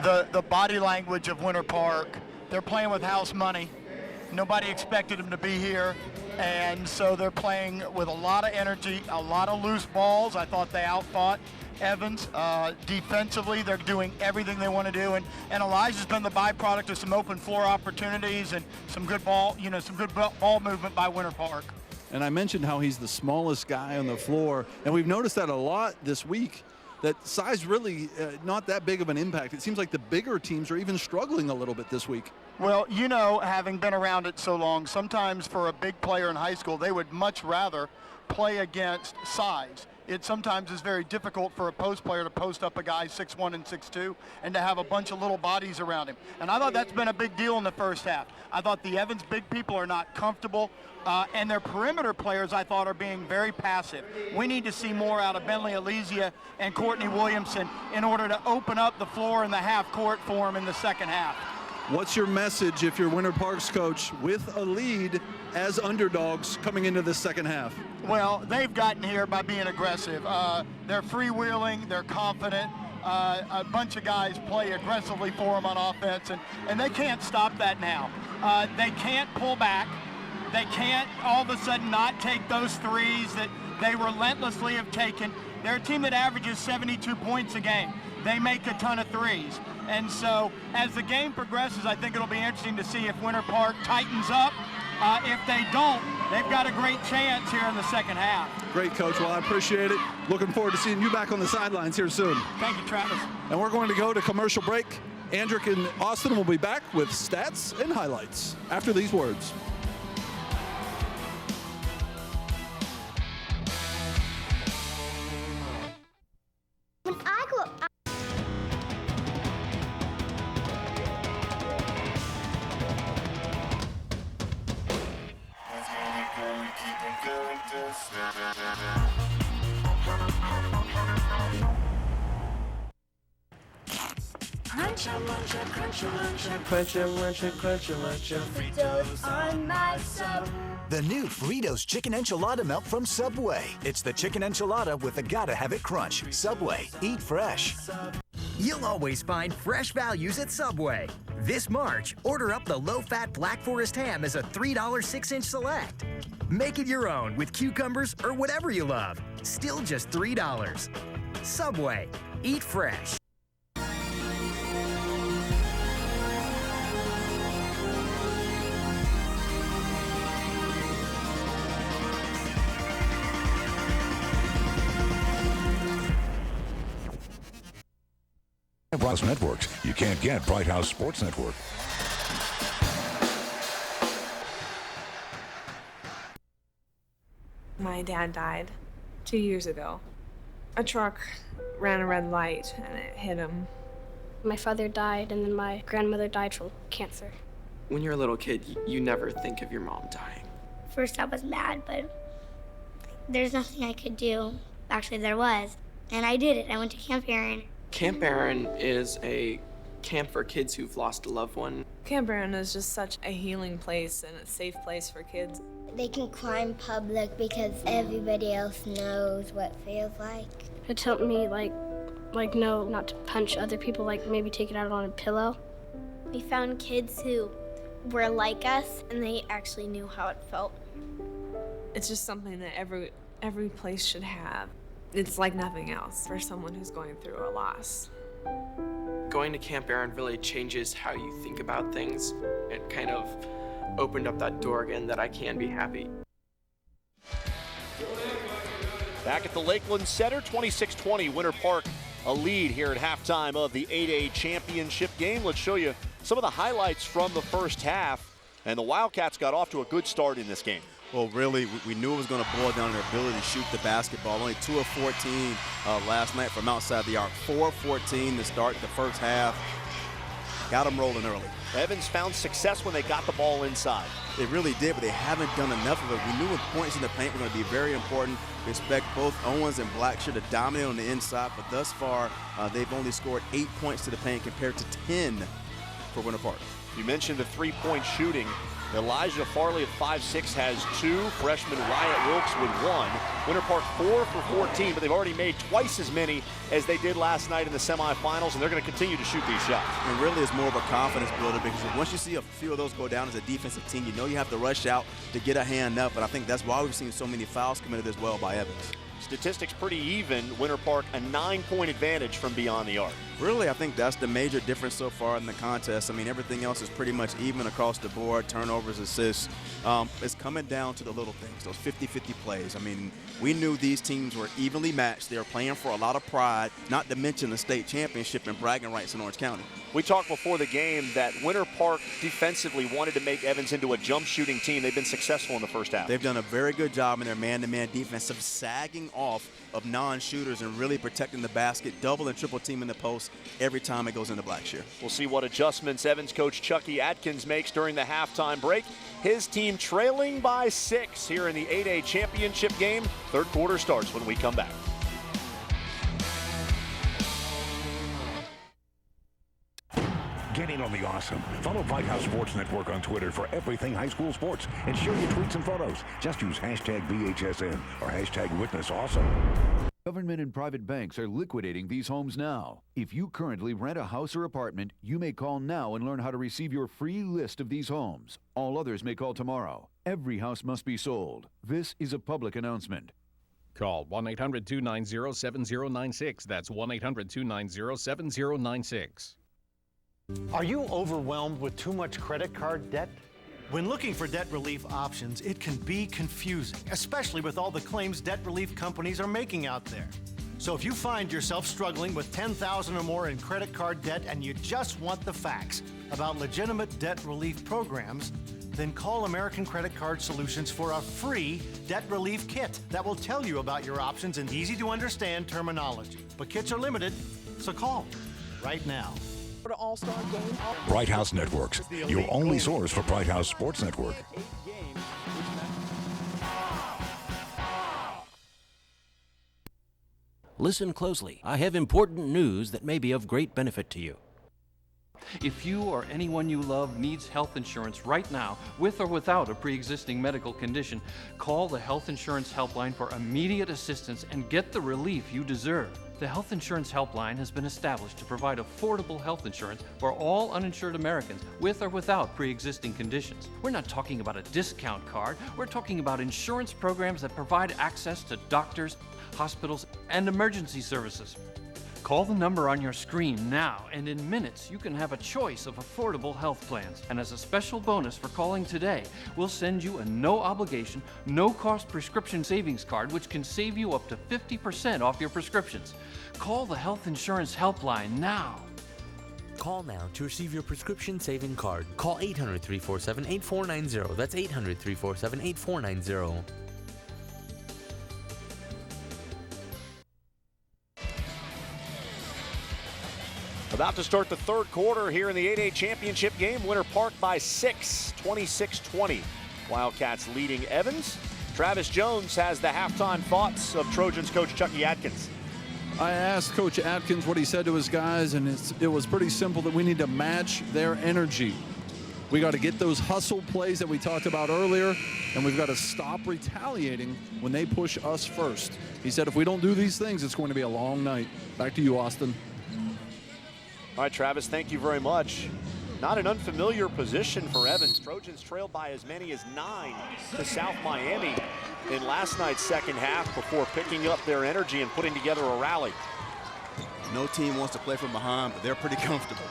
the body language of Winter Park. They're playing with house money. Nobody expected them to be here, and so they're playing with a lot of energy, a lot of loose balls. I thought they outfought Evans. Defensively, they're doing everything they want to do, and Elijah's been the byproduct of some open floor opportunities and some good ball, some good ball movement by Winter Park. And I mentioned how he's the smallest guy on the floor, and we've noticed that a lot this week, that size really not that big of an impact. It seems like the bigger teams are even struggling a little bit this week. Well, you know, having been around it so long, sometimes for a big player in high school, they would much rather play against size. It sometimes is very difficult for a post player to post up a guy 6'1" and 6'2", and to have a bunch of little bodies around him. And I thought that's been a big deal in the first half. I thought the Evans big people are not comfortable, and their perimeter players, I thought, are being very passive. We need to see more out of Bentley Elysia and Courtney Williamson in order to open up the floor in the half court for them in the second half. What's your message if you're Winter Park's coach with a lead as underdogs coming into the second half? Well, they've gotten here by being aggressive. They're freewheeling, they're confident. a bunch of guys play aggressively for them on offense, and they can't stop that now. They can't pull back. They can't all of a sudden not take those threes that they relentlessly have taken. They're a team that averages 72 points a game. They make a ton of threes. And so as the game progresses, I think it'll be interesting to see if Winter Park tightens up. If they don't, they've got a great chance here in the second half. Great, Coach. Well, I appreciate it. Looking forward to seeing you back on the sidelines here soon. Thank you, Travis. And we're going to go to commercial break. Andrick and Austin will be back with stats and highlights after these words. When I grew up, Fritos on my sub. The new Fritos Chicken Enchilada Melt from Subway. It's the chicken enchilada with the gotta-have-it crunch. Subway, eat fresh. You'll always find fresh values at Subway. This March, order up the low-fat Black Forest ham as a $3 6-inch select. Make it your own with cucumbers or whatever you love. Still just $3. Subway, eat fresh. Bright House Networks. You can't get Bright House Sports Network. My dad died 2 years ago. A truck ran a red light and it hit him. My father died, and then my grandmother died from cancer. When you're a little kid, you never think of your mom dying. First I was mad, but there's nothing I could do. Actually, there was. And I did it. I went to Camp Aaron. Camp Aaron is a camp for kids who've lost a loved one. Camp Aaron is just such a healing place and a safe place for kids. They can climb public because everybody else knows what it feels like. It taught me, like know not to punch other people, like maybe take it out on a pillow. We found kids who were like us, and they actually knew how it felt. It's just something that every place should have. It's like nothing else for someone who's going through a loss. Going to Camp Aaron really changes how you think about things. It kind of opened up that door again that I can be happy. Back at the Lakeland Center, 26-20, Winter Park a lead here at halftime of the 8A championship game. Let's show you some of the highlights from the first half. And the Wildcats got off to a good start in this game. Well, really, we knew it was going to boil down to their ability to shoot the basketball. Only 2 of 14 last night from outside the arc. 4 of 14 to start the first half. Got them rolling early. Evans found success when they got the ball inside. They really did, but they haven't done enough of it. We knew when points in the paint were going to be very important. We expect both Owens and Blackshear to dominate on the inside, but thus far, they've only scored 8 points to the paint compared to 10 for Winter Park. You mentioned the three-point shooting. Elijah Farley at 5'6" has 2. Freshman Wyatt Wilkes with 1. Winter Park 4 for 14, but they've already made twice as many as they did last night in the semifinals, and they're going to continue to shoot these shots. And really it's more of a confidence builder because once you see a few of those go down as a defensive team, you know you have to rush out to get a hand up, and I think that's why we've seen so many fouls committed as well by Evans. Statistics pretty even. Winter Park a 9-point advantage from beyond the arc. Really, I think that's the major difference so far in the contest. I mean, everything else is pretty much even across the board. Turnovers, assists. It's coming down to the little things, those 50-50 plays. I mean, we knew these teams were evenly matched. They were playing for a lot of pride, not to mention the state championship and bragging rights in Orange County. We talked before the game that Winter Park defensively wanted to make Evans into a jump shooting team. They've been successful in the first half. They've done a very good job in their man-to-man defense of sagging off of non-shooters and really protecting the basket, double and triple team in the post every time it goes into Blackshear. We'll see what adjustments Evans coach Chucky Atkins makes during the halftime break. His team trailing by 6 here in the 8A championship game. Third quarter starts when we come back. Get in on the awesome. Follow Bright House Sports Network on Twitter for everything high school sports and share your tweets and photos. Just use hashtag BHSN or hashtag WitnessAwesome. Government and private banks are liquidating these homes now. If you currently rent a house or apartment, you may call now and learn how to receive your free list of these homes. All others may call tomorrow. Every house must be sold. This is a public announcement. Call 1-800-290-7096. That's 1-800-290-7096. Are you overwhelmed with too much credit card debt? When looking for debt relief options, it can be confusing, especially with all the claims debt relief companies are making out there. So if you find yourself struggling with $10,000 or more in credit card debt and you just want the facts about legitimate debt relief programs, then call American Credit Card Solutions for a free debt relief kit that will tell you about your options in easy-to-understand terminology. But kits are limited, so call right now. All-Star game. Bright House Networks, your only source for Bright House Sports Network. Listen closely. I have important news that may be of great benefit to you. If you or anyone you love needs health insurance right now, with or without a pre-existing medical condition, call the Health Insurance Helpline for immediate assistance and get the relief you deserve. The Health Insurance Helpline has been established to provide affordable health insurance for all uninsured Americans with or without pre-existing conditions. We're not talking about a discount card. We're talking about insurance programs that provide access to doctors, hospitals, and emergency services. Call the number on your screen now, and in minutes you can have a choice of affordable health plans. And as a special bonus for calling today, we'll send you a no-obligation, no-cost prescription savings card which can save you up to 50% off your prescriptions. Call the Health Insurance Helpline now. Call now to receive your prescription saving card. Call 800-347-8490. That's 800-347-8490. About to start the third quarter here in the 8A championship game. Winter Park by 6, 26-20. Wildcats leading Evans. Travis Jones has the halftime thoughts of Trojans coach Chucky Atkins. I asked Coach Atkins what he said to his guys, and it was pretty simple that we need to match their energy. We got to get those hustle plays that we talked about earlier, and we've got to stop retaliating when they push us first. He said if we don't do these things, it's going to be a long night. Back to you, Austin. All right, Travis, thank you very much. Not an unfamiliar position for Evans. Trojans trailed by as many as 9 to South Miami in last night's second half before picking up their energy and putting together a rally. No team wants to play from behind, but they're pretty comfortable.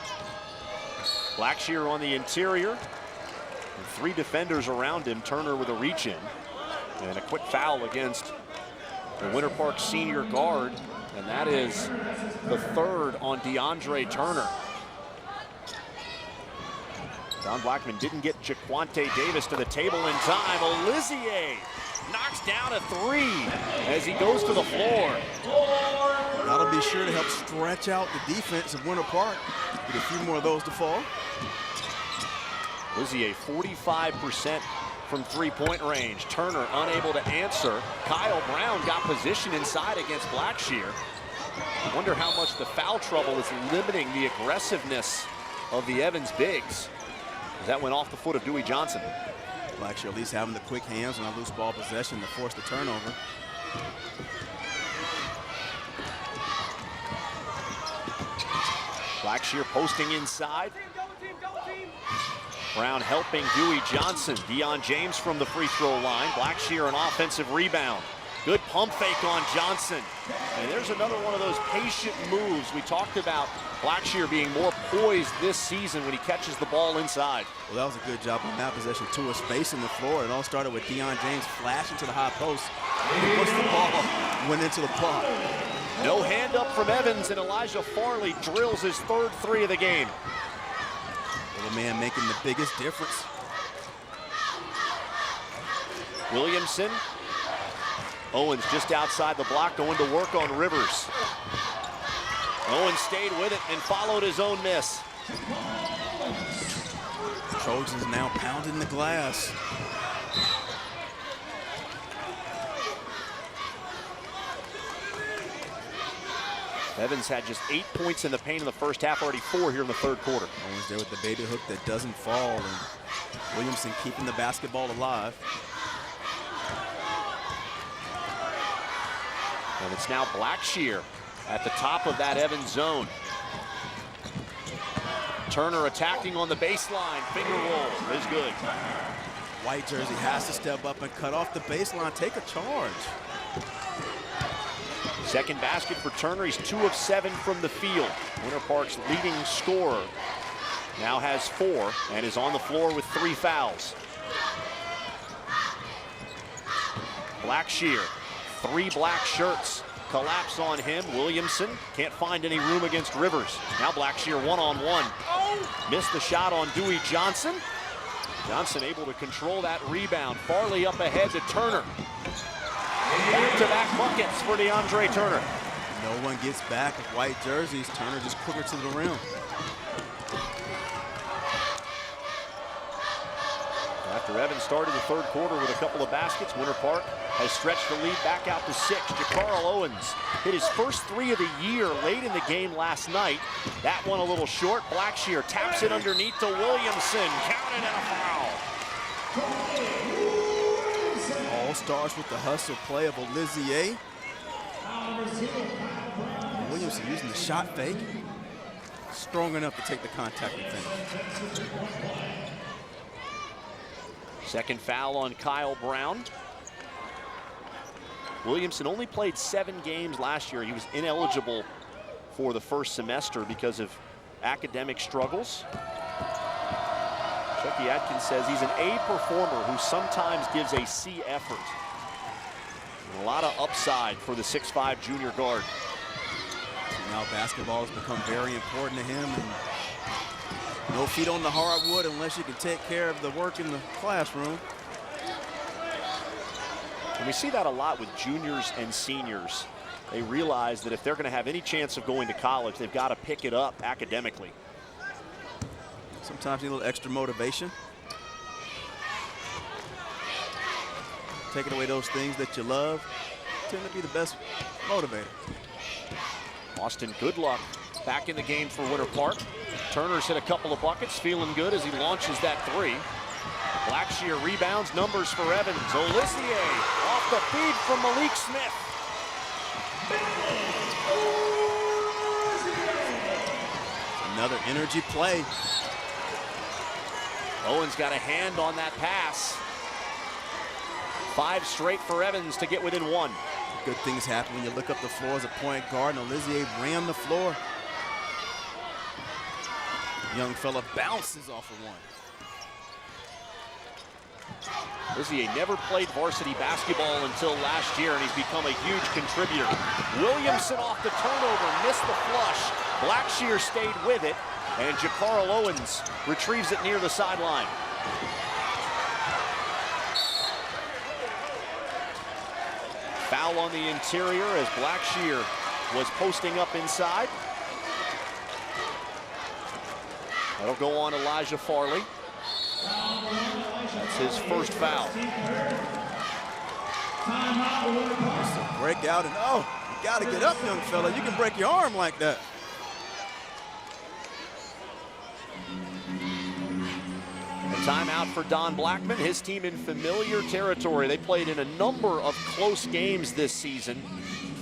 Blackshear on the interior. And 3 defenders around him. Turner with a reach in. And a quick foul against the Winter Park senior guard. And that is the 3rd on DeAndre Turner. Don Blackman didn't get Jaquante Davis to the table in time. Olizier knocks down a 3 as he goes to the floor. That'll be sure to help stretch out the defense of Winter Park. Get a few more of those to fall. Olizier 45% from three-point range. Turner unable to answer. Kyle Brown got position inside against Blackshear. Wonder how much the foul trouble is limiting the aggressiveness of the Evans bigs. That went off the foot of Dewey Johnson. Blackshear at least having the quick hands on a loose ball possession to force the turnover. Blackshear posting inside. Brown helping Dewey Johnson. Deion James from the free throw line. Blackshear an offensive rebound. Good pump fake on Johnson. And there's another one of those patient moves. We talked about Blackshear being more poised this season when he catches the ball inside. Well, that was a good job on that possession. Tour space in the floor. It all started with Deion James flashing to the high post. Once the ball went into the block. No hand up from Evans, and Elijah Farley drills his 3rd 3 of the game. Well, the man making the biggest difference. Williamson. Owens just outside the block going to work on Rivers. Owens stayed with it and followed his own miss. Trojans now pounding the glass. Evans had just 8 points in the paint in the first half, already 4 here in the third quarter. Owens there with the baby hook that doesn't fall, and Williamson keeping the basketball alive. And it's now Blackshear at the top of that Evans zone. Turner attacking on the baseline. Finger roll is good. White jersey has to step up and cut off the baseline, take a charge. Second basket for Turner. He's 2 of 7 from the field. Winter Park's leading scorer now has 4 and is on the floor with 3 fouls. Blackshear, 3 black shirts collapse on him. Williamson can't find any room against Rivers. Now Blackshear one-on-one. Missed the shot on Dewey Johnson. Johnson able to control that rebound. Farley up ahead to Turner. Back-to-back buckets for DeAndre Turner. No one gets back with white jerseys. Turner just quicker to the rim. After Evans started the third quarter with a couple of baskets, Winter Park has stretched the lead back out to 6. Jacarl Owens hit his first 3 of the year late in the game last night. That one a little short. Blackshear taps it underneath to Williamson. Counted and a foul. All starts with the hustle play of Olivier. Williamson using the shot fake. Strong enough to take the contact and finish. Second foul on Kyle Brown. Williamson only played 7 games last year. He was ineligible for the first semester because of academic struggles. Chucky Atkins says he's an A performer who sometimes gives a C effort. And a lot of upside for the 6'5" junior guard. So now basketball has become very important to him. And no feet on the hardwood unless you can take care of the work in the classroom. And we see that a lot with juniors and seniors. They realize that if they're going to have any chance of going to college, they've got to pick it up academically. Sometimes you need a little extra motivation. Taking away those things that you love tend to be the best motivator. Austin Goodluck back in the game for Winter Park. Turner's hit a couple of buckets, feeling good as he launches that 3. Blackshear rebounds, numbers for Evans. Olivier off the feed from Malik Smith. Another energy play. Owens got a hand on that pass. 5 straight for Evans to get within 1. Good things happen when you look up the floor as a point guard, and Olivier ran the floor. Young fella bounces off of 1. Olivier never played varsity basketball until last year, and he's become a huge contributor. Williamson off the turnover, missed the flush. Blackshear stayed with it, and Jacarl Owens retrieves it near the sideline. Foul on the interior as Blackshear was posting up inside. That'll go on Elijah Farley. That's his first foul. Break out and you got to get up, young fella. You can break your arm like that. A timeout for Don Blackman, his team in familiar territory. They played in a number of close games this season,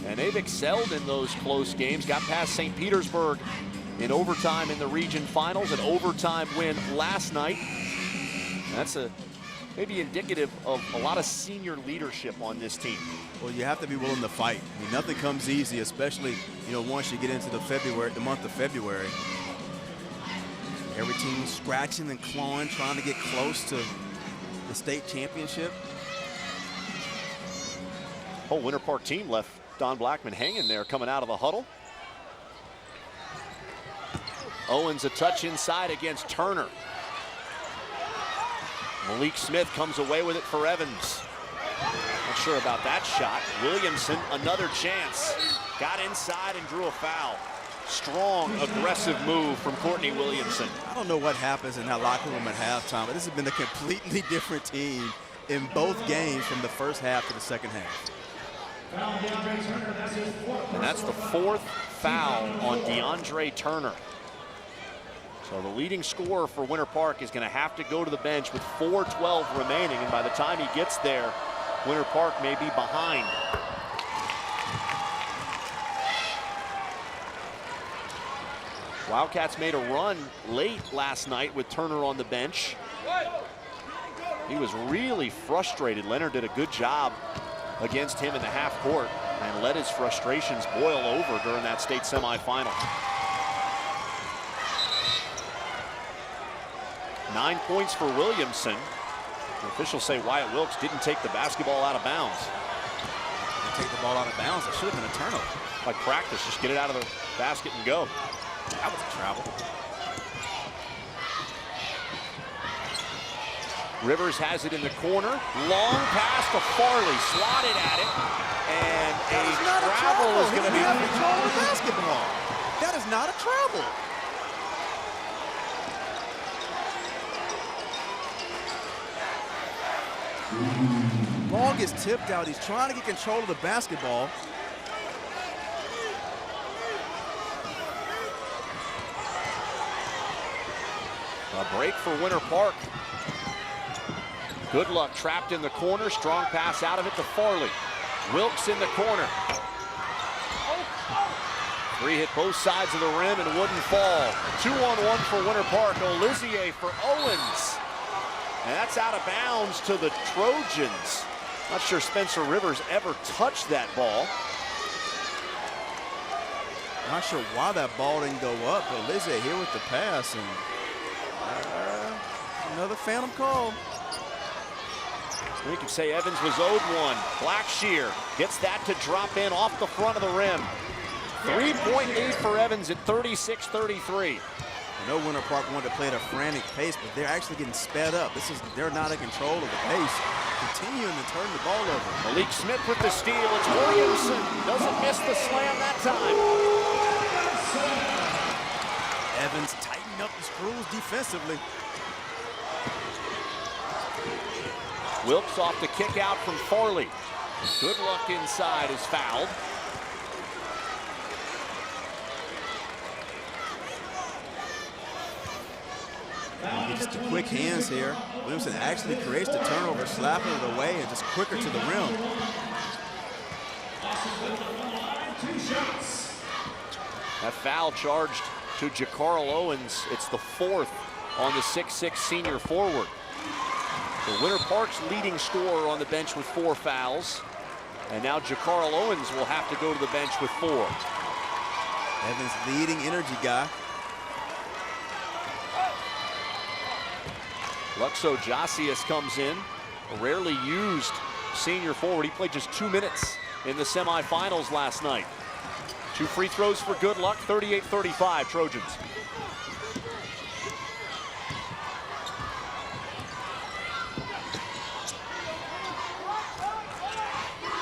and they've excelled in those close games. Got past St. Petersburg in overtime in the region finals, an overtime win last night. That's maybe indicative of a lot of senior leadership on this team. Well, you have to be willing to fight. I mean, nothing comes easy, especially, once you get into the month of February. Every team scratching and clawing, trying to get close to the state championship. Whole Winter Park team left Don Blackman hanging there coming out of the huddle. Owens a touch inside against Turner. Malik Smith comes away with it for Evans. Not sure about that shot. Williamson, another chance. Got inside and drew a foul. Strong, aggressive move from Courtney Williamson. I don't know what happens in that locker room at halftime, but this has been a completely different team in both games from the first half to the second half. And that's the 4th foul on DeAndre Turner. So the leading scorer for Winter Park is going to have to go to the bench with 4:12 remaining, and by the time he gets there, Winter Park may be behind. Wildcats made a run late last night with Turner on the bench. He was really frustrated. Leonard did a good job against him in the half court and let his frustrations boil over during that state semifinal. 9 points for Williamson. The officials say Wyatt Wilkes didn't take the basketball out of bounds. Didn't take the ball out of bounds. It should have been a turnover. Like practice, just get it out of the basket and go. That was a travel. Rivers has it in the corner. Long pass to Farley, swatted at it, and a travel is going to be control of the basketball. That is not a travel. Ball gets tipped out. He's trying to get control of the basketball. A break for Winter Park. Good luck trapped in the corner. Strong pass out of it to Farley. Wilkes in the corner. Three hit both sides of the rim and wouldn't fall. 2-on-1 for Winter Park. Olizier for Owens. And that's out of bounds to the Trojans. Not sure Spencer Rivers ever touched that ball. Not sure why that ball didn't go up, but Olizier here with the pass, and another phantom call. We could say Evans was owed one. Blackshear gets that to drop in off the front of the rim. 3-point lead for Evans at 36-33. I know Winter Park wanted to play at a frantic pace, but they're actually getting sped up. They're not in control of the pace. Continuing to turn the ball over. Malik Smith with the steal. It's Williamson. Doesn't miss the slam that time. Evans tightened up the screws defensively. Wilkes off the kick out from Farley. Good luck inside is fouled. Just the quick hands here. Williamson actually creates the turnover, slapping it away and just quicker to the rim. That foul charged to Jacarl Owens. It's the fourth on the 6'6" senior forward. The Winter Park's leading scorer on the bench with 4 fouls. And now Jacarl Owens will have to go to the bench with 4. Evans leading energy guy. Luxo Jasius comes in, a rarely used senior forward. He played just 2 minutes in the semifinals last night. 2 free throws for good luck, 38-35 Trojans.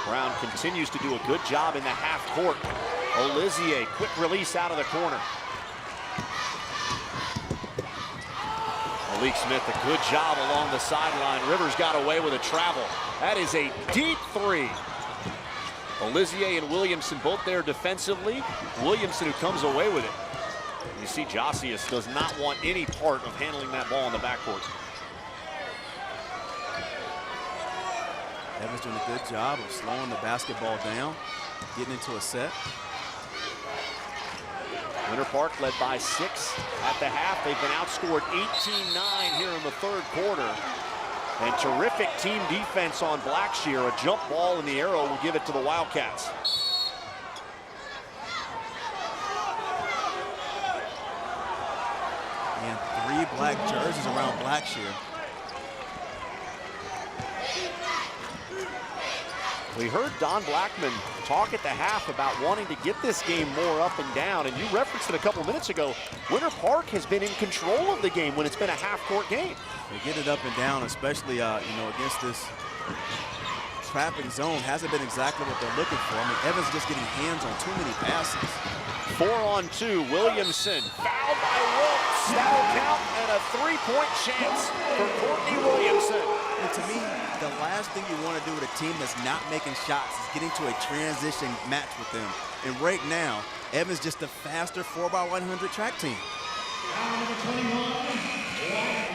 Brown continues to do a good job in the half court. Olizier, quick release out of the corner. Malik Smith, a good job along the sideline. Rivers got away with a travel. That is a deep 3. Olizier and Williamson both there defensively. Williamson who comes away with it. You see Jasius does not want any part of handling that ball in the backcourt. Evans doing a good job of slowing the basketball down, getting into a set. Winter Park led by 6 at the half. They've been outscored 18-9 here in the third quarter. And terrific team defense on Blackshear. A jump ball in the arrow will give it to the Wildcats. And 3 black jerseys around Blackshear. We heard Don Blackman talk at the half about wanting to get this game more up and down, and you referenced it a couple minutes ago. Winter Park has been in control of the game when it's been a half-court game. They get it up and down, especially against this trapping zone. Hasn't been exactly what they're looking for. I mean, Evans just getting hands on too many passes. 4-on-2, Williamson fouled by Wilkes. That'll count, and a 3-point chance for Courtney Williamson. And to me, the last thing you want to do with a team that's not making shots is getting to a transition match with them. And right now, Evans just a faster 4x100 track team. Number 21,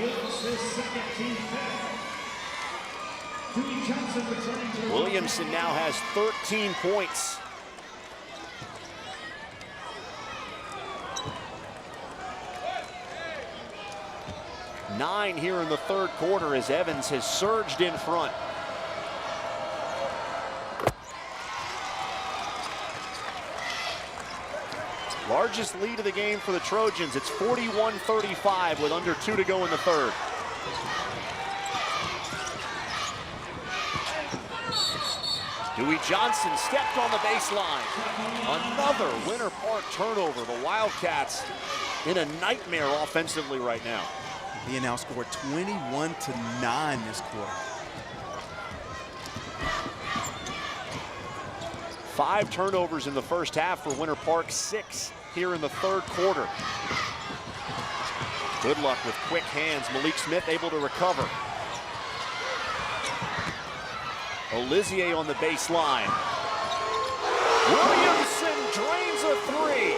Wilkes' second team foul. Dewey Johnson returning to Williamson now has 13 points. 9 here in the third quarter as Evans has surged in front. Largest lead of the game for the Trojans. It's 41-35 with under 2 to go in the third. Dewey Johnson stepped on the baseline. Another Winter Park turnover. The Wildcats in a nightmare offensively right now. He now scored 21-9 this quarter. 5 turnovers in the first half for Winter Park, 6 here in the third quarter. Good luck with quick hands. Malik Smith able to recover. Olizier on the baseline. Williamson drains a 3.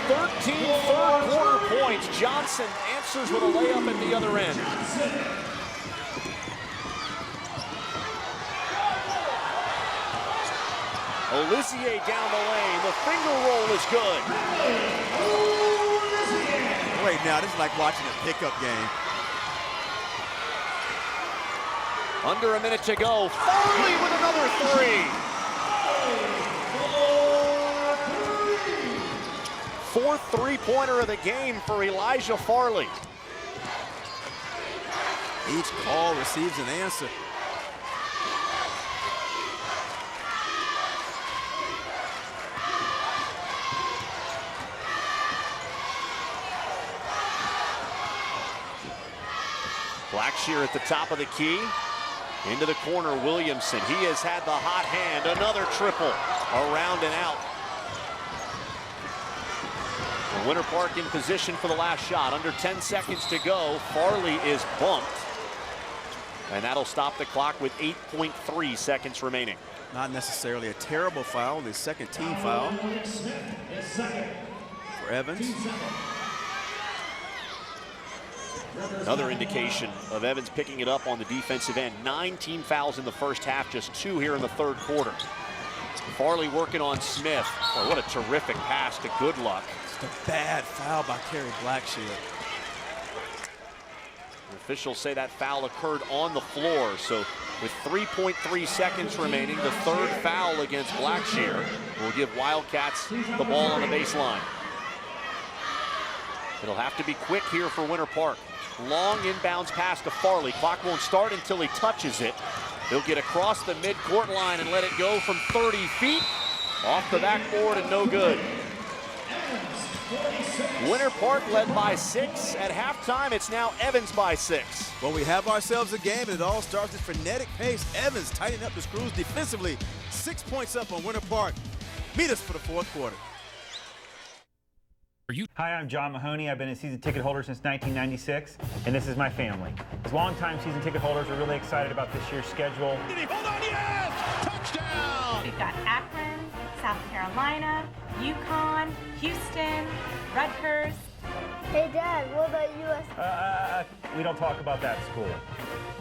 13 third quarter points. Johnson answers with a layup at the other end. Olizier down the lane. The finger roll is good. Wait, now this is like watching a pickup game. Under a minute to go. Farley with another 3. Fourth three-pointer of the game for Elijah Farley. Each call receives an answer. Blackshear at the top of the key. Into the corner, Williamson. He has had the hot hand. Another triple. Around and out. And Winter Park in position for the last shot. Under 10 seconds to go. Farley is bumped. And that'll stop the clock with 8.3 seconds remaining. Not necessarily a terrible foul. The second team foul for Evans. Another indication of Evans picking it up on the defensive end. 9 team fouls in the first half, just 2 here in the third quarter. Farley working on Smith. Oh, what a terrific pass to Good Luck. Just a bad foul by Kerry Blackshear. The officials say that foul occurred on the floor. So with 3.3 seconds remaining, the third foul against Blackshear will give Wildcats the ball on the baseline. It'll have to be quick here for Winter Park. Long inbounds pass to Farley. Clock won't start until he touches it. He'll get across the mid-court line and let it go from 30 feet. Off the backboard and no good. Winter Park led by 6. At halftime, it's now Evans by 6. Well, we have ourselves a game, and it all starts at frenetic pace. Evans tightening up the screws defensively. 6 points up on Winter Park. Meet us for the fourth quarter. Hi, I'm John Mahoney. I've been a season ticket holder since 1996, and this is my family. As longtime season ticket holders, we're really excited about this year's schedule. Did he hold on? Yes! Touchdown! We've got Akron, South Carolina, UConn, Houston, Rutgers. Hey, Dad, what about US? We don't talk about that school.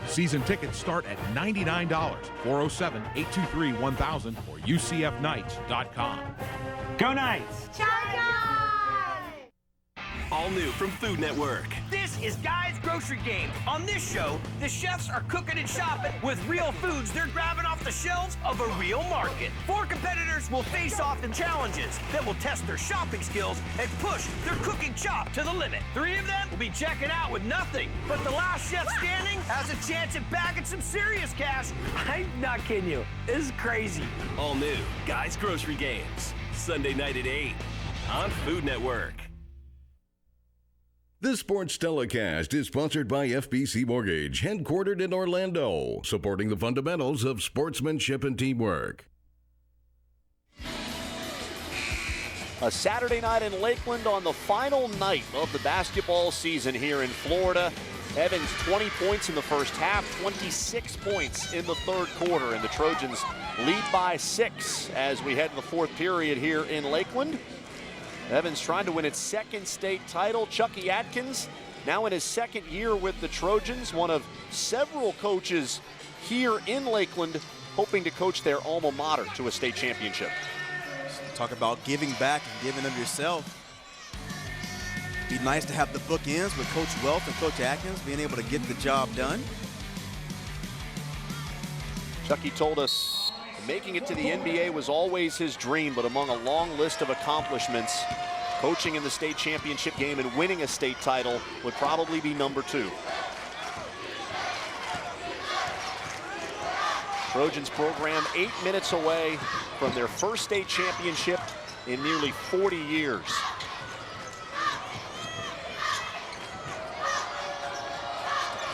Season tickets start at $99, 407-823-1000 or UCFKnights.com. Go Knights! All new from Food Network. This is Guy's Grocery Game. On this show, the chefs are cooking and shopping with real foods they're grabbing off the shelves of a real market. 4 competitors will face off in challenges that will test their shopping skills and push their cooking chop to the limit. 3 of them will be checking out with nothing, but the last chef standing has a chance at bagging some serious cash. I'm not kidding you. This is crazy. All new Guy's Grocery Games. Sunday night at 8 on Food Network. This Sports Telecast is sponsored by FBC Mortgage, headquartered in Orlando, supporting the fundamentals of sportsmanship and teamwork. A Saturday night in Lakeland on the final night of the basketball season here in Florida. Evans 20 points in the first half, 26 points in the third quarter, and the Trojans lead by 6 as we head to the fourth period here in Lakeland. Evans trying to win its second state title. Chucky Atkins now in his second year with the Trojans, one of several coaches here in Lakeland hoping to coach their alma mater to a state championship. Talk about giving back and giving of yourself. Be nice to have the bookends with Coach Welch and Coach Atkins being able to get the job done. Chucky told us making it to the NBA was always his dream, but among a long list of accomplishments, coaching in the state championship game and winning a state title would probably be number 2. Trojans program 8 minutes away from their first state championship in nearly 40 years.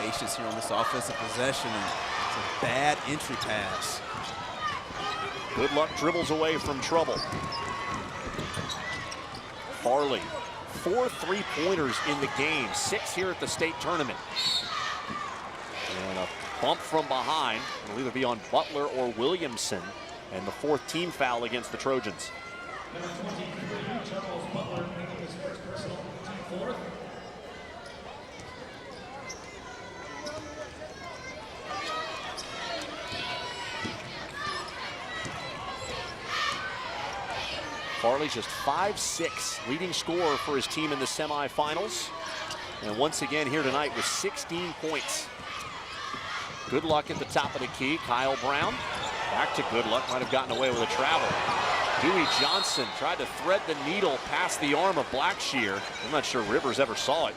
Patience here on this offensive possession, and it's a bad entry pass. Good Luck dribbles away from trouble. Farley, 4 3-pointers in the game, 6 here at the state tournament. And a bump from behind. It'll either be on Butler or Williamson, and the 4th team foul against the Trojans. Number 23, Charles Butler, making his first personal, team 4th. Farley's just 5'6", leading scorer for his team in the semifinals. And once again here tonight with 16 points. Good Luck at the top of the key. Kyle Brown back to Good Luck. Might have gotten away with a travel. Dewey Johnson tried to thread the needle past the arm of Blackshear. I'm not sure Rivers ever saw it.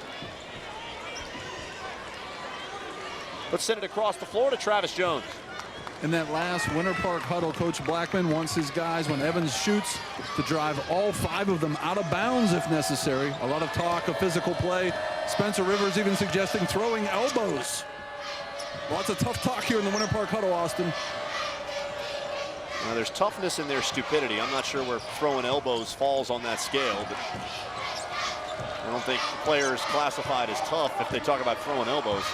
Let's send it across the floor to Travis Jones. In that last Winter Park huddle, Coach Blackman wants his guys, when Evans shoots, to drive all 5 of them out of bounds if necessary. A lot of talk of physical play. Spencer Rivers even suggesting throwing elbows. Lots of tough talk here in the Winter Park huddle, Austin. Now, there's toughness in their stupidity. I'm not sure where throwing elbows falls on that scale, but I don't think players classified as tough if they talk about throwing elbows.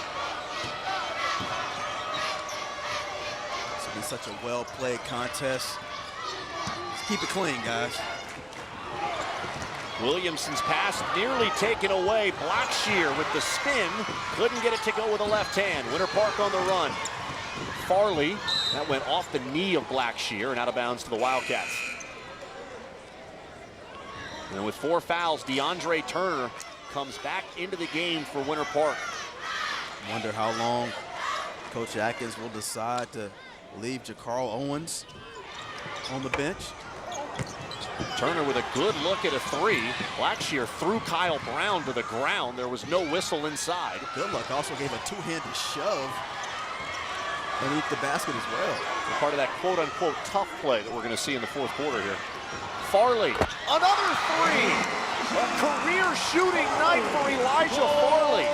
Be such a well-played contest. Let's keep it clean, guys. Williamson's pass nearly taken away. Blackshear with the spin. Couldn't get it to go with the left hand. Winter Park on the run. Farley, that went off the knee of Blackshear and out of bounds to the Wildcats. And with 4 fouls, DeAndre Turner comes back into the game for Winter Park. Wonder how long Coach Atkins will decide to leave Jacarl Owens on the bench. Turner with a good look at a 3. Blackshear threw Kyle Brown to the ground. There was no whistle inside. Good Luck also gave a 2-handed shove underneath the basket as well. So part of that quote-unquote tough play that we're going to see in the 4th quarter here. Farley, another 3. A career shooting night for Elijah Farley.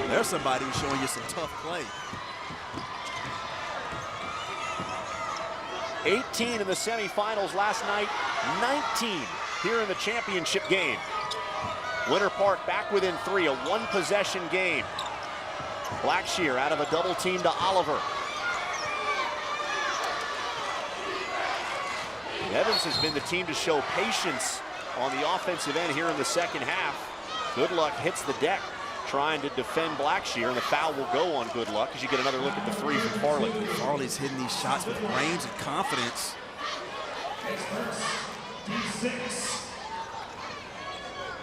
There's somebody who's showing you some tough play. 18 in the semifinals last night, 19 here in the championship game. Winter Park back within 3, a 1-possession game. Blackshear out of a double team to Oliver. Evans has been the team to show patience on the offensive end here in the second half. Good Luck hits the deck trying to defend Blackshear, and the foul will go on Good Luck as you get another look at the 3 from Farley. Farley's hitting these shots with range and confidence.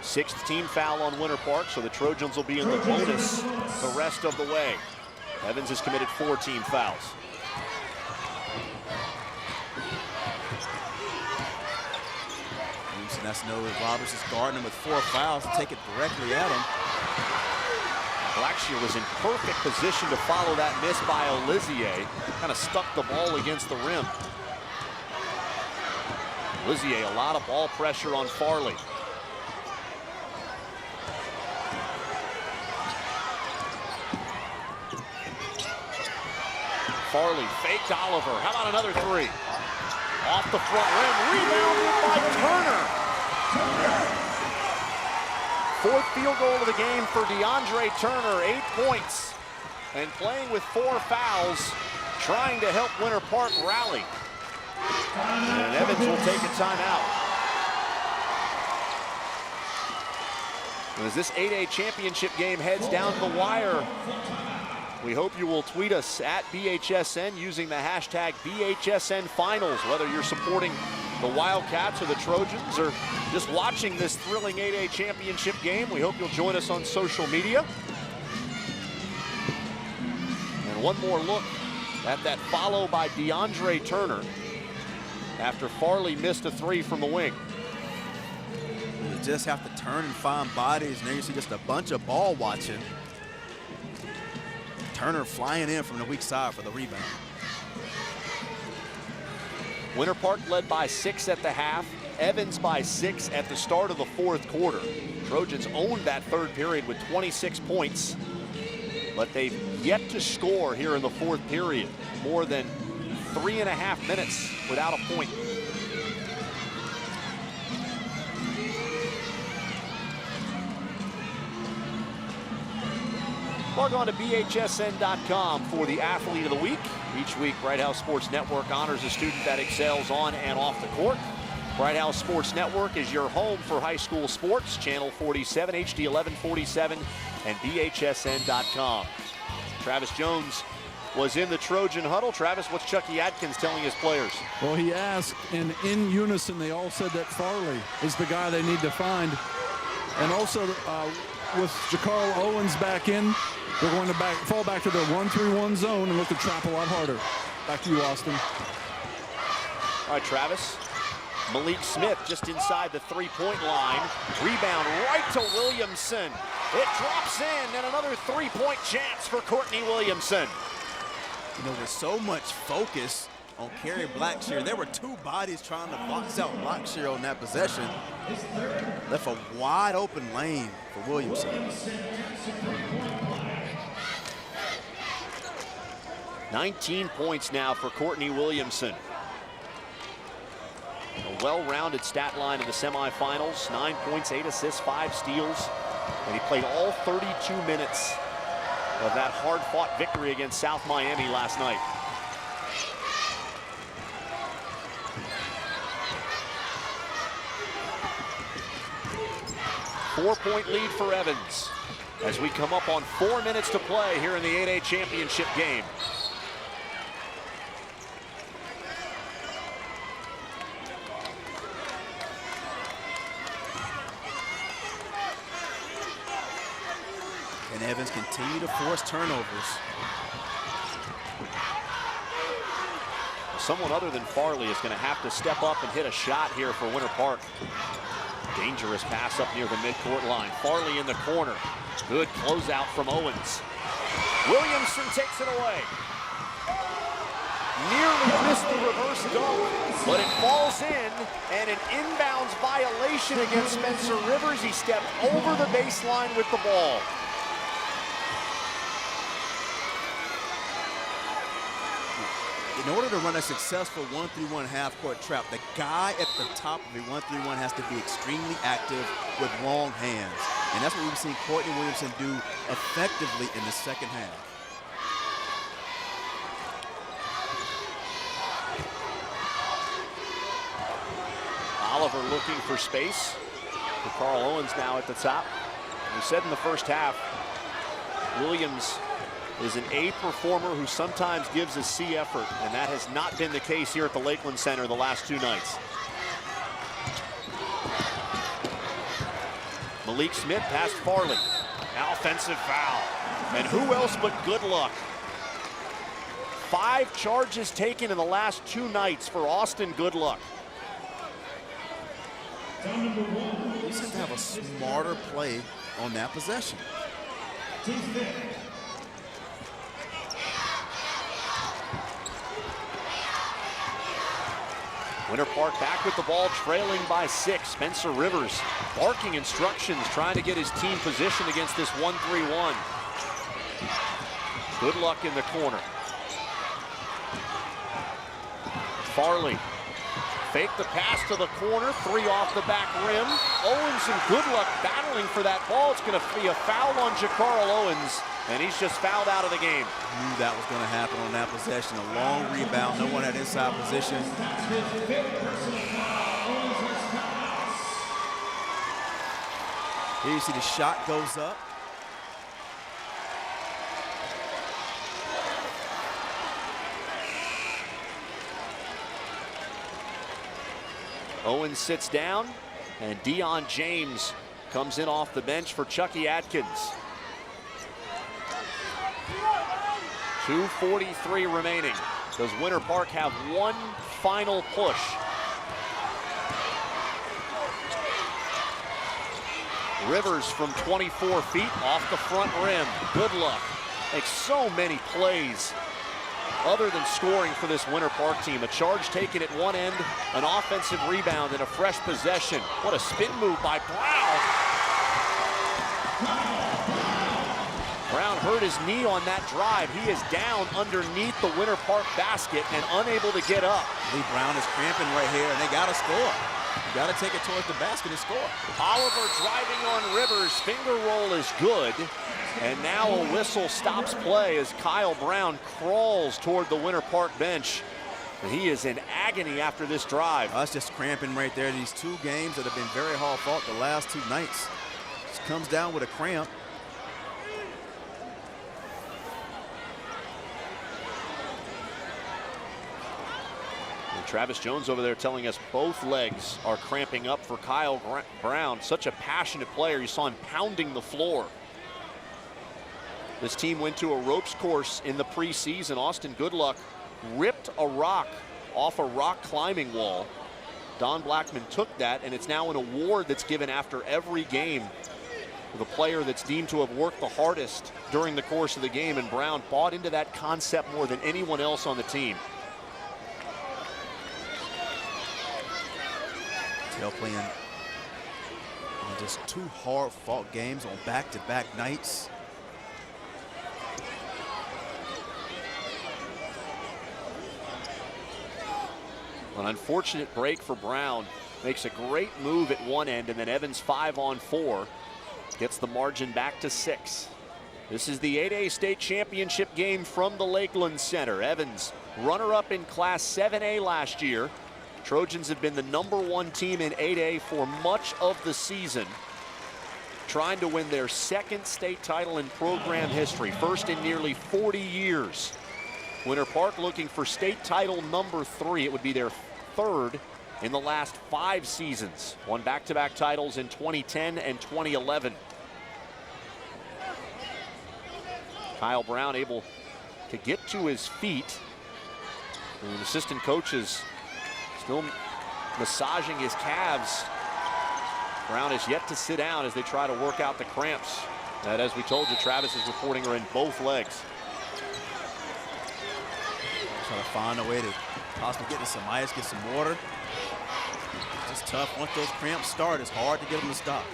Sixth team foul on Winter Park, so the Trojans will be in the bonus the rest of the way. Evans has committed 4 team fouls. That's no Roberts is guarding him with 4 fouls to take it directly at him. Blackshear was in perfect position to follow that miss by Olizier. Kind of stuck the ball against the rim. Olizier, a lot of ball pressure on Farley. Farley faked Oliver. How about another 3? Off the front rim, rebounded by Turner. 4th field goal of the game for DeAndre Turner, 8 points. And playing with 4 fouls, trying to help Winter Park rally. And Evans will take a timeout. And as this 8A championship game heads down the wire, We hope you will tweet us at BHSN using the hashtag BHSN Finals, whether you're supporting the Wildcats or the Trojans or just watching this thrilling 8A championship game. We hope you'll join us on social media. And one more look at that follow by DeAndre Turner after Farley missed a three from the wing. You just have to turn and find bodies, and there you see just a bunch of ball watching. Turner flying in from the weak side for the rebound. Winter Park led by 6 at the half. Evans by 6 at the start of the fourth quarter. Trojans owned that third period with 26 points, but they've yet to score here in the fourth period. More than 3.5 minutes without a point. Log on to BHSN.com for the Athlete of the Week. Each week, Bright House Sports Network honors a student that excels on and off the court. Bright House Sports Network is your home for high school sports. Channel 47, HD 1147, and BHSN.com. Travis Jones was in the Trojan huddle. Travis, what's Chucky Adkins telling his players? Well, he asked, and in unison, they all said that Farley is the guy they need to find. And also, with Jacarl Owens back in, they're going to fall back to their 1-3-1 zone and look to trap a lot harder. Back to you, Austin. All right, Travis. Malik Smith just inside the three-point line. Rebound right to Williamson. It drops in, and another three-point chance for Courtney Williamson. You know, there's so much focus on Kerry Blackshear. There were two bodies trying to box out Blackshear on that possession. Left a wide open lane for Williamson. 19 points now for Courtney Williamson. A well-rounded stat line in the semifinals. 9 points, 8 assists, 5 steals. And he played all 32 minutes of that hard-fought victory against South Miami last night. Four-point lead for Evans as we come up on 4 minutes to play here in the 8A championship game. And Evans continue to force turnovers. Someone other than Farley is going to have to step up and hit a shot here for Winter Park. Dangerous pass up near the midcourt line. Farley in the corner. Good closeout from Owens. Williamson takes it away. Nearly missed the reverse dunk, but it falls in, and an inbounds violation against Spencer Rivers. He stepped over the baseline with the ball. In order to run a successful 1-3-1 half-court trap, the guy at the top of the 1-3-1 has to be extremely active with long hands. And that's what we've seen Courtney Williamson do effectively in the second half. Oliver looking for space. Carl Owens now at the top. We said in the first half, Williams is an A performer who sometimes gives a C effort, and that has not been the case here at the Lakeland Center the last 2 nights. Malik Smith past Farley. Now offensive foul. And who else but Good Luck? 5 charges taken in the last 2 nights for Austin Good Luck. He seems to have a smarter play on that possession. Winter Park back with the ball, trailing by 6. Spencer Rivers barking instructions, trying to get his team positioned against this 1-3-1. Good Luck in the corner. Farley, fake the pass to the corner, 3 off the back rim. Owens and Good Luck battling for that ball. It's going to be a foul on Jacarl Owens, and he's just fouled out of the game. Knew that was going to happen on that possession. A long rebound, no one at inside position. Here you see the shot goes up. Owens sits down, and Deion James comes in off the bench for Chucky Atkins. 2:43 remaining. Does Winter Park have one final push? Rivers from 24 feet off the front rim. Good luck. Makes so many plays other than scoring for this Winter Park team. A charge taken at one end, an offensive rebound, and a fresh possession. What a spin move by Brown. Brown hurt his knee on that drive. He is down underneath the Winter Park basket and unable to get up. Lee Brown is cramping right here, and they got to score. You got to take it towards the basket and score. Oliver driving on Rivers. Finger roll is good. And now a whistle stops play as Kyle Brown crawls toward the Winter Park bench. And he is in agony after this drive. That's just cramping right there. These two games that have been very hard fought the last two nights. Just comes down with a cramp. Travis Jones over there telling us both legs are cramping up for Kyle Brown. Such a passionate player. You saw him pounding the floor. This team went to a ropes course in the preseason. Austin Goodluck ripped a rock off a rock climbing wall. Don Blackman took that, and it's now an award that's given after every game for the player that's deemed to have worked the hardest during the course of the game, and Brown bought into that concept more than anyone else on the team. Playing just two hard-fought games on back-to-back nights. An unfortunate break for Brown. Makes a great move at one end, and then Evans 5-on-4 gets the margin back to 6. This is the 8A state championship game from the Lakeland Center. Evans, runner-up in Class 7A last year. Trojans have been the #1 team in 8A for much of the season, trying to win their second state title in program history, first in nearly 40 years. Winter Park looking for state title #3. It would be their third in the last 5 seasons. Won back-to-back titles in 2010 and 2011. Kyle Brown able to get to his feet. And the assistant coach is still massaging his calves. Brown is yet to sit down as they try to work out the cramps that, as we told you, Travis is reporting are in both legs. Trying to find a way to possibly get to some ice, get some water. It's just tough. Once those cramps start, it's hard to get them to stop.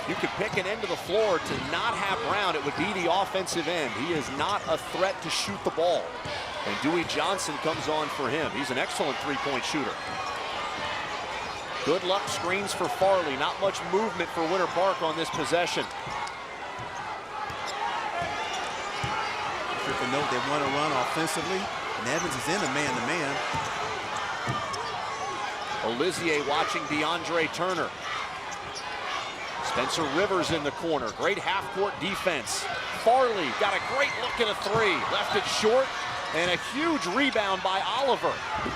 If you could pick an end of the floor to not have Brown, it would be the offensive end. He is not a threat to shoot the ball. And Dewey Johnson comes on for him. He's an excellent three-point shooter. Good luck screens for Farley. Not much movement for Winter Park on this possession. If you note, they want to run offensively, and Evans is in a man-to-man. Olizier watching DeAndre Turner. Spencer Rivers in the corner. Great half-court defense. Farley got a great look at a three. Left it short. And a huge rebound by Oliver.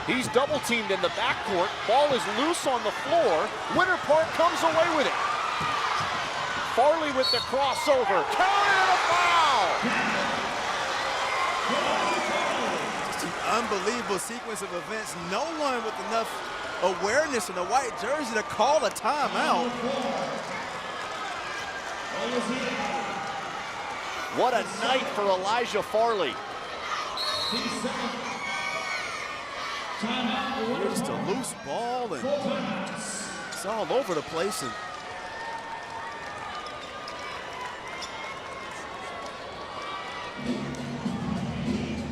He's double teamed in the backcourt. Ball is loose on the floor. Winter Park comes away with it. Farley with the crossover. Counted and a foul! Just an unbelievable sequence of events. No one with enough awareness in the white jersey to call a timeout. What a night for Elijah Farley. Just a loose ball, and it's all over the place. And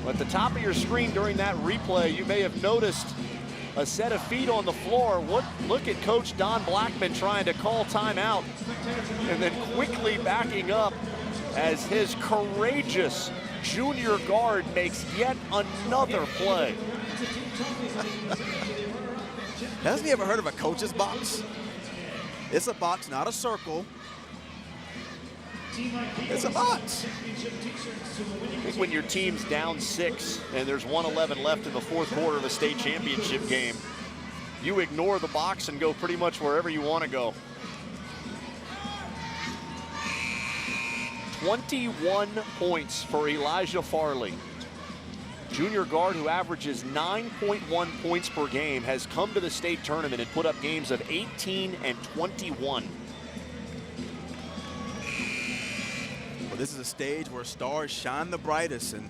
at the top of your screen during that replay, you may have noticed a set of feet on the floor. Look at Coach Don Blackman trying to call timeout and then quickly backing up as his courageous junior guard makes yet another play. Hasn't he ever heard of a coach's box? It's a box, not a circle. It's a box. I think when your team's down 6 and there's 1:11 left in the fourth quarter of a state championship game, you ignore the box and go pretty much wherever you want to go. 21 points for Elijah Farley. Junior guard who averages 9.1 points per game has come to the state tournament and put up games of 18 and 21. Well, this is a stage where stars shine the brightest, and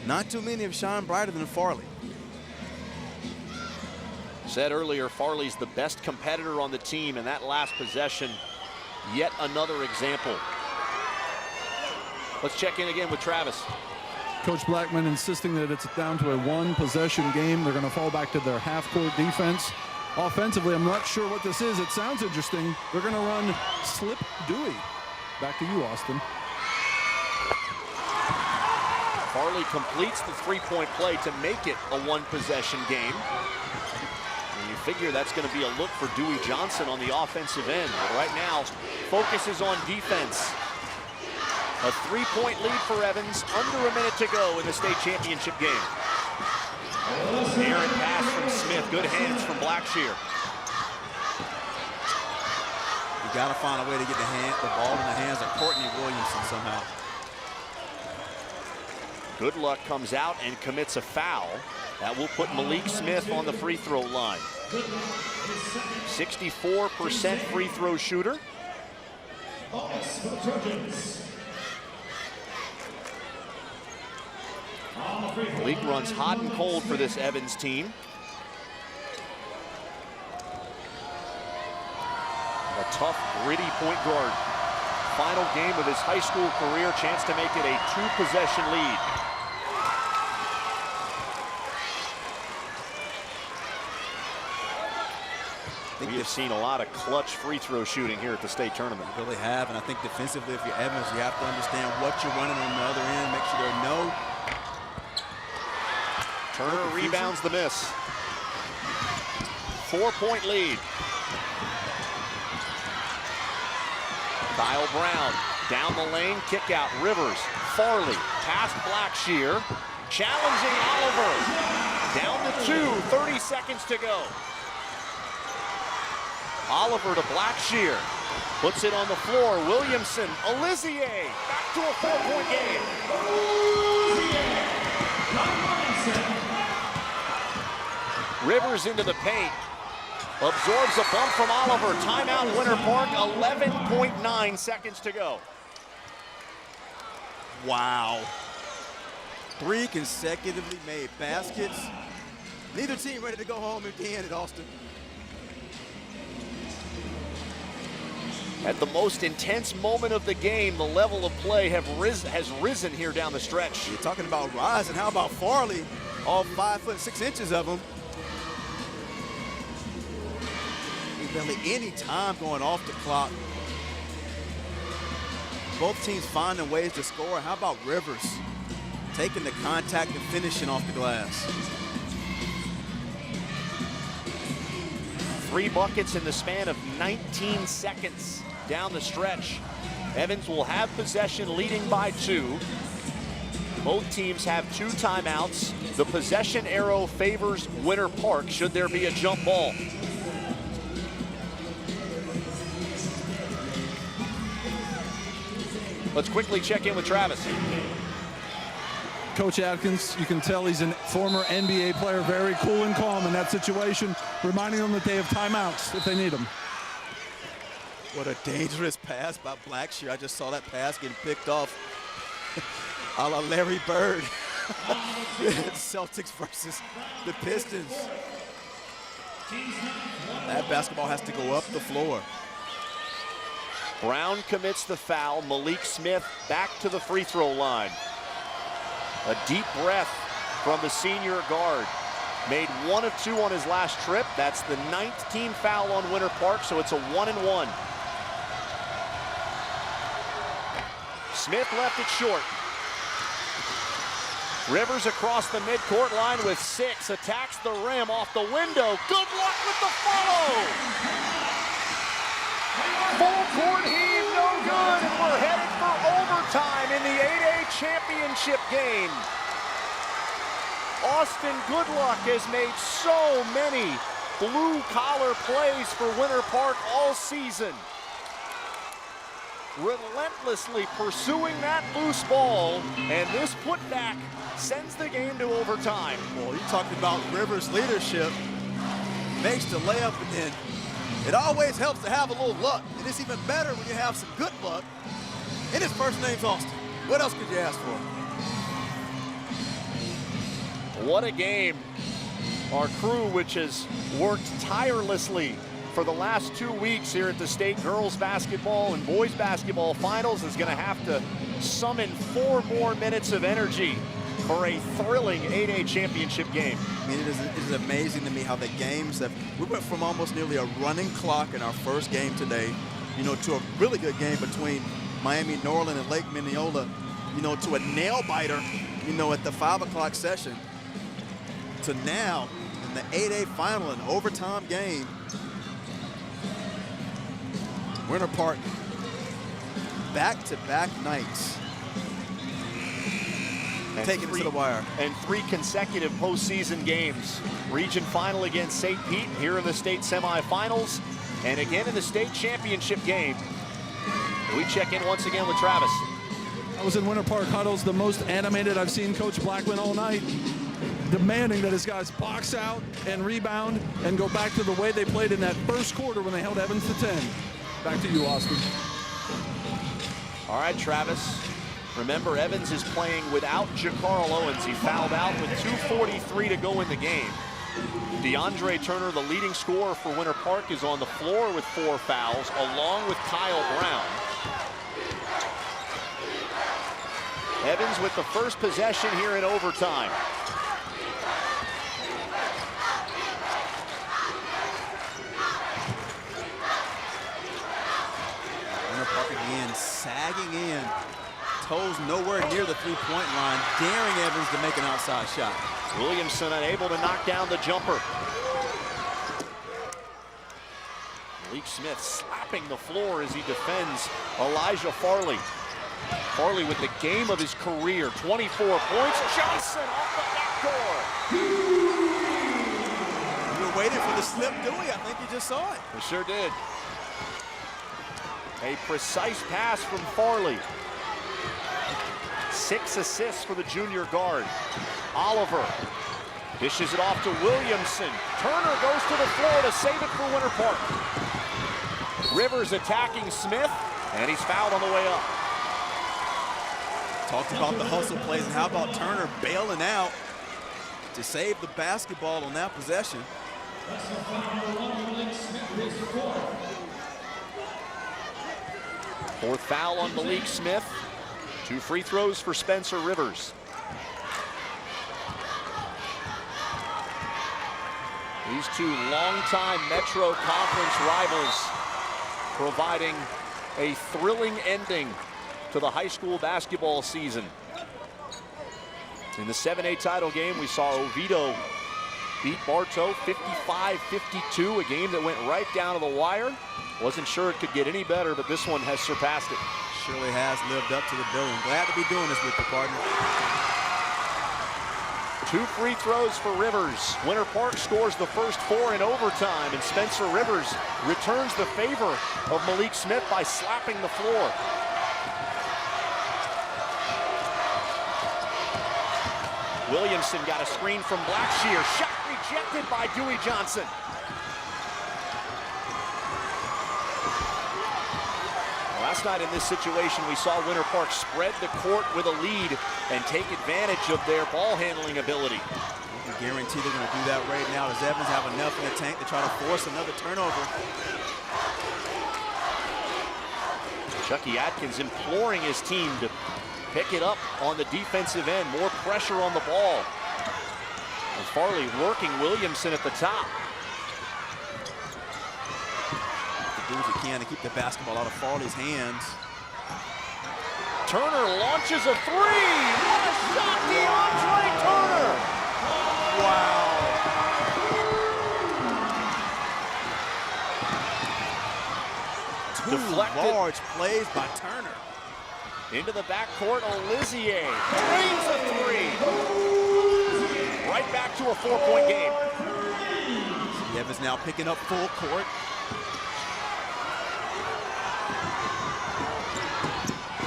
not too many have shined brighter than Farley. Said earlier, Farley's the best competitor on the team, and that last possession, yet another example. Let's check in again with Travis. Coach Blackman insisting that it's down to a one-possession game. They're going to fall back to their half-court defense. Offensively, I'm not sure what this is. It sounds interesting. They're going to run slip Dewey. Back to you, Austin. Farley completes the three-point play to make it a one-possession game. And you figure that's going to be a look for Dewey Johnson on the offensive end. But right now, focus is on defense. A three-point lead for Evans, under a minute to go in the state championship game. Errant pass from Smith, good hands from Blackshear. You got to find a way to get the ball in the hands of Courtney Williamson somehow. Good Luck comes out and commits a foul. That will put Malik Smith on the free throw line. 64% free throw shooter. Malik runs hot and cold for this Evans team. A tough, gritty point guard. Final game of his high school career, chance to make it a two-possession lead. We have seen a lot of clutch free throw shooting here at the state tournament. You really have, and I think defensively, if you're Evans, you have to understand what you're running on the other end, make sure there are no. Turner rebounds the miss. 4-point lead. Kyle Brown down the lane, kick out. Rivers, Farley, past Blackshear, challenging Oliver. Down to 2, 30 seconds to go. Oliver to Blackshear, puts it on the floor. Williamson, Olizier, back to a 4-point game. Rivers into the paint, absorbs a bump from Oliver. Timeout, Winter Park, 11.9 seconds to go. Wow. 3 consecutively made baskets. Neither team ready to go home empty-handed at Austin. At the most intense moment of the game, the level of play has risen here down the stretch. You're talking about rising. How about Farley? All 5'6" of him. Barely any time going off the clock. Both teams finding ways to score. How about Rivers taking the contact and finishing off the glass? 3 buckets in the span of 19 seconds down the stretch. Evans will have possession, leading by 2. Both teams have 2 timeouts. The possession arrow favors Winter Park should there be a jump ball. Let's quickly check in with Travis. Coach Atkins, you can tell he's a former NBA player, very cool and calm in that situation, reminding them that they have timeouts if they need them. What a dangerous pass by Blackshear. I just saw that pass getting picked off a la Larry Bird. Celtics versus the Pistons. That basketball has to go up the floor. Brown commits the foul. Malik Smith back to the free throw line. A deep breath from the senior guard. Made 1 of 2 on his last trip. That's the 9th team foul on Winter Park, so it's a 1-and-1. Smith left it short. Rivers across the midcourt line with 6. Attacks the rim off the window. Good luck with the follow. Full court heave, no good, and we're headed for overtime in the 8A championship game. Austin Goodluck has made so many blue-collar plays for Winter Park all season. Relentlessly pursuing that loose ball, and this putback sends the game to overtime. Well, you talked about Rivers' leadership. Makes the layup, and it always helps to have a little luck. And it's even better when you have some good luck. And his first name's Austin. What else could you ask for? What a game. Our crew, which has worked tirelessly for the last 2 weeks here at the state girls basketball and boys basketball finals, is going to have to summon 4 more minutes of energy for a thrilling 8A championship game. I mean, it is amazing to me how the games have, we went from almost nearly a running clock in our first game today, you know, to a really good game between Miami Norland and Lake Mineola, you know, to a nail biter, you know, at the 5 o'clock session, to now in the 8A final, an overtime game. Winter Park, back-to-back nights. And taking it to the wire. And 3 consecutive postseason games. Region final against St. Pete here in the state semifinals, and again in the state championship game. We check in once again with Travis. I was in Winter Park huddles, the most animated I've seen Coach Blackman all night, demanding that his guys box out and rebound and go back to the way they played in that first quarter when they held Evans to 10. Back to you, Austin. All right, Travis. Remember, Evans is playing without Jacarl Owens. He fouled out with 2:43 to go in the game. DeAndre Turner, the leading scorer for Winter Park, is on the floor with 4 fouls, along with Kyle Brown. Evans with the first possession here in overtime. Winter Park again, sagging in. Toes nowhere near the three-point line, daring Evans to make an outside shot. Williamson unable to knock down the jumper. Malik Smith slapping the floor as he defends Elijah Farley. Farley with the game of his career, 24 points. Johnson off the backdoor. You were waiting for the slip, Dewey. I think you just saw it. We sure did. A precise pass from Farley. 6 assists for the junior guard. Oliver dishes it off to Williamson. Turner goes to the floor to save it for Winter Park. Rivers attacking Smith, and he's fouled on the way up. Talked about the hustle plays, and how about Turner bailing out to save the basketball on that possession. Fourth foul on Malik Smith. 2 free throws for Spencer Rivers. These 2 longtime Metro Conference rivals providing a thrilling ending to the high school basketball season. In the 7A title game, we saw Oviedo beat Bartow 55-52, a game that went right down to the wire. Wasn't sure it could get any better, but this one has surpassed it. Surely has lived up to the billing. Glad to be doing this with you, partner. 2 free throws for Rivers. Winter Park scores the first 4 in overtime, and Spencer Rivers returns the favor of Malik Smith by slapping the floor. Williamson got a screen from Blackshear. Shot rejected by Dewey Johnson. Last night in this situation, we saw Winter Park spread the court with a lead and take advantage of their ball handling ability. I guarantee they're going to do that right now. Does Evans have enough in the tank to try to force another turnover? Chucky Atkins imploring his team to pick it up on the defensive end. More pressure on the ball. And Farley working Williamson at the top. Do what you can to keep the basketball out of Farley's hands. Turner launches a 3. What a shot, DeAndre Turner! Wow. Two large plays by Turner. Into the backcourt, Olizier drains a 3. right back to a 4-point game. Evans now picking up full court.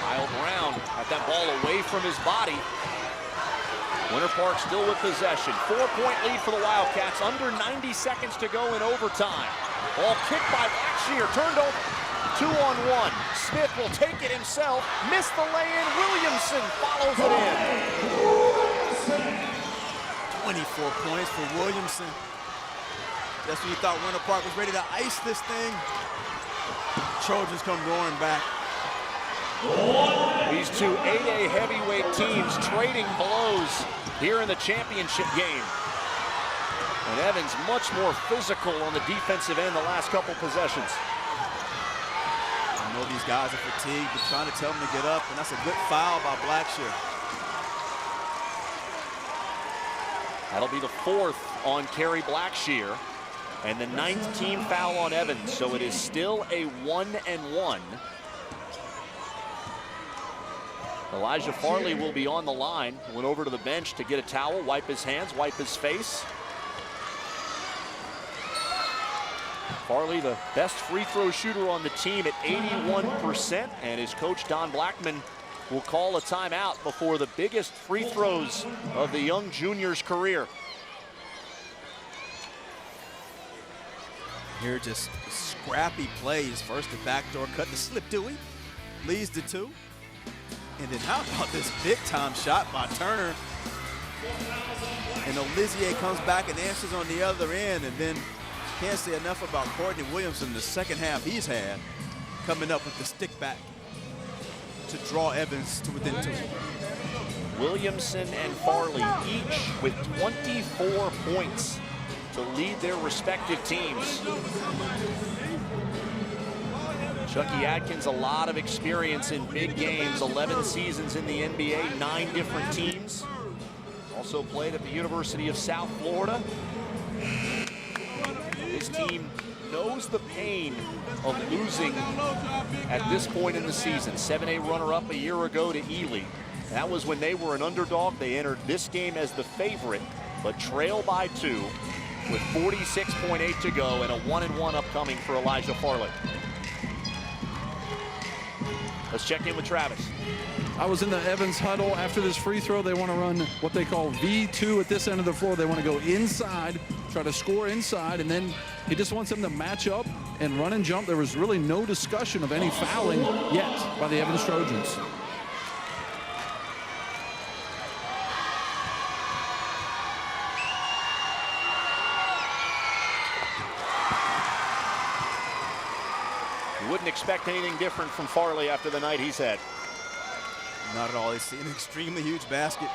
Kyle Brown got that ball away from his body. Winter Park still with possession. 4-point lead for the Wildcats. Under 90 seconds to go in overtime. Ball kicked by Blackshear, turned over. 2-on-1. Smith will take it himself. Missed the lay-in. Williamson follows it in. 24 points for Williamson. Just when you thought Winter Park was ready to ice this thing, Trojans come roaring back. These two 8A heavyweight teams trading blows here in the championship game. And Evans much more physical on the defensive end the last couple possessions. I know these guys are fatigued, but trying to tell them to get up, and that's a good foul by Blackshear. That'll be the 4th on Kerry Blackshear, and the 9th team foul on Evans, so it is still a 1-and-1. Elijah Farley will be on the line. Went over to the bench to get a towel, wipe his hands, wipe his face. Farley, the best free throw shooter on the team at 81%, and his coach Don Blackman will call a timeout before the biggest free throws of the young junior's career. Here, just scrappy plays. First, the backdoor cut to Slip Dewey, leads to 2. And then how about this big-time shot by Turner? And Olizier comes back and answers on the other end. And then can't say enough about Courtney Williamson, the second half he's had, coming up with the stick back to draw Evans to within 2. Williamson and Farley each with 24 points to lead their respective teams. Chucky Atkins, a lot of experience in big games, 11 seasons in the NBA, 9 different teams. Also played at the University of South Florida. His team knows the pain of losing at this point in the season. 7A runner-up a year ago to Ely. That was when they were an underdog. They entered this game as the favorite, but trail by 2 with 46.8 to go and a 1-and-1 upcoming for Elijah Farley. Let's check in with Travis. I was in the Evans huddle after this free throw. They want to run what they call V2 at this end of the floor. They want to go inside, try to score inside, and then he just wants them to match up and run and jump. There was really no discussion of any fouling yet by the Evans Trojans. You wouldn't expect anything different from Farley after the night he's had. Not at all. He's seen an extremely huge basket.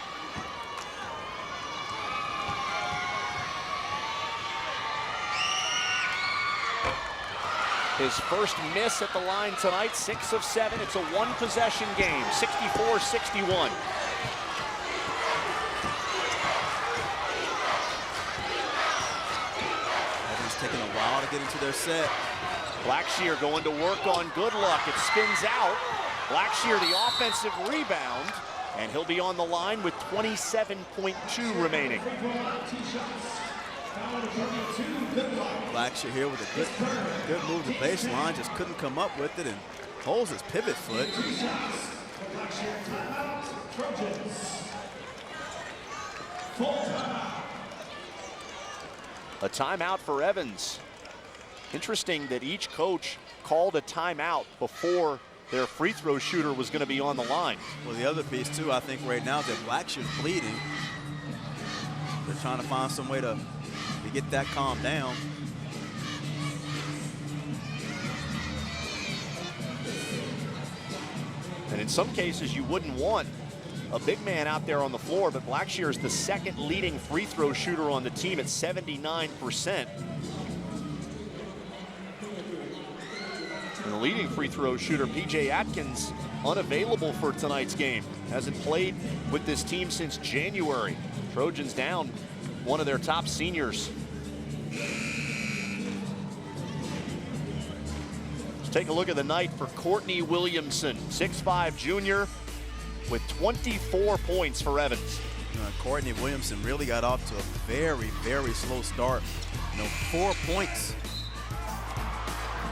His first miss at the line tonight, 6 of 7. It's a 1-possession game, 64-61. Evans taking a while to get into their set. Blackshear going to work on Goodluck. It spins out. Blackshear the offensive rebound, and he'll be on the line with 27.2 remaining. Blackshear here with a good move to baseline, just couldn't come up with it and holds his pivot foot. A timeout for Evans. Interesting that each coach called a timeout before their free throw shooter was going to be on the line. Well, the other piece too, I think right now that Blackshear's bleeding. They're trying to find some way to get that calmed down. And in some cases, you wouldn't want a big man out there on the floor, but Blackshear is the second leading free throw shooter on the team at 79%. And the leading free throw shooter, P.J. Atkins, unavailable for tonight's game. Hasn't played with this team since January. Trojans down one of their top seniors. Let's take a look at the night for Courtney Williamson, 6'5" junior with 24 points for Evans. Courtney Williamson really got off to a very, very slow start. 4 points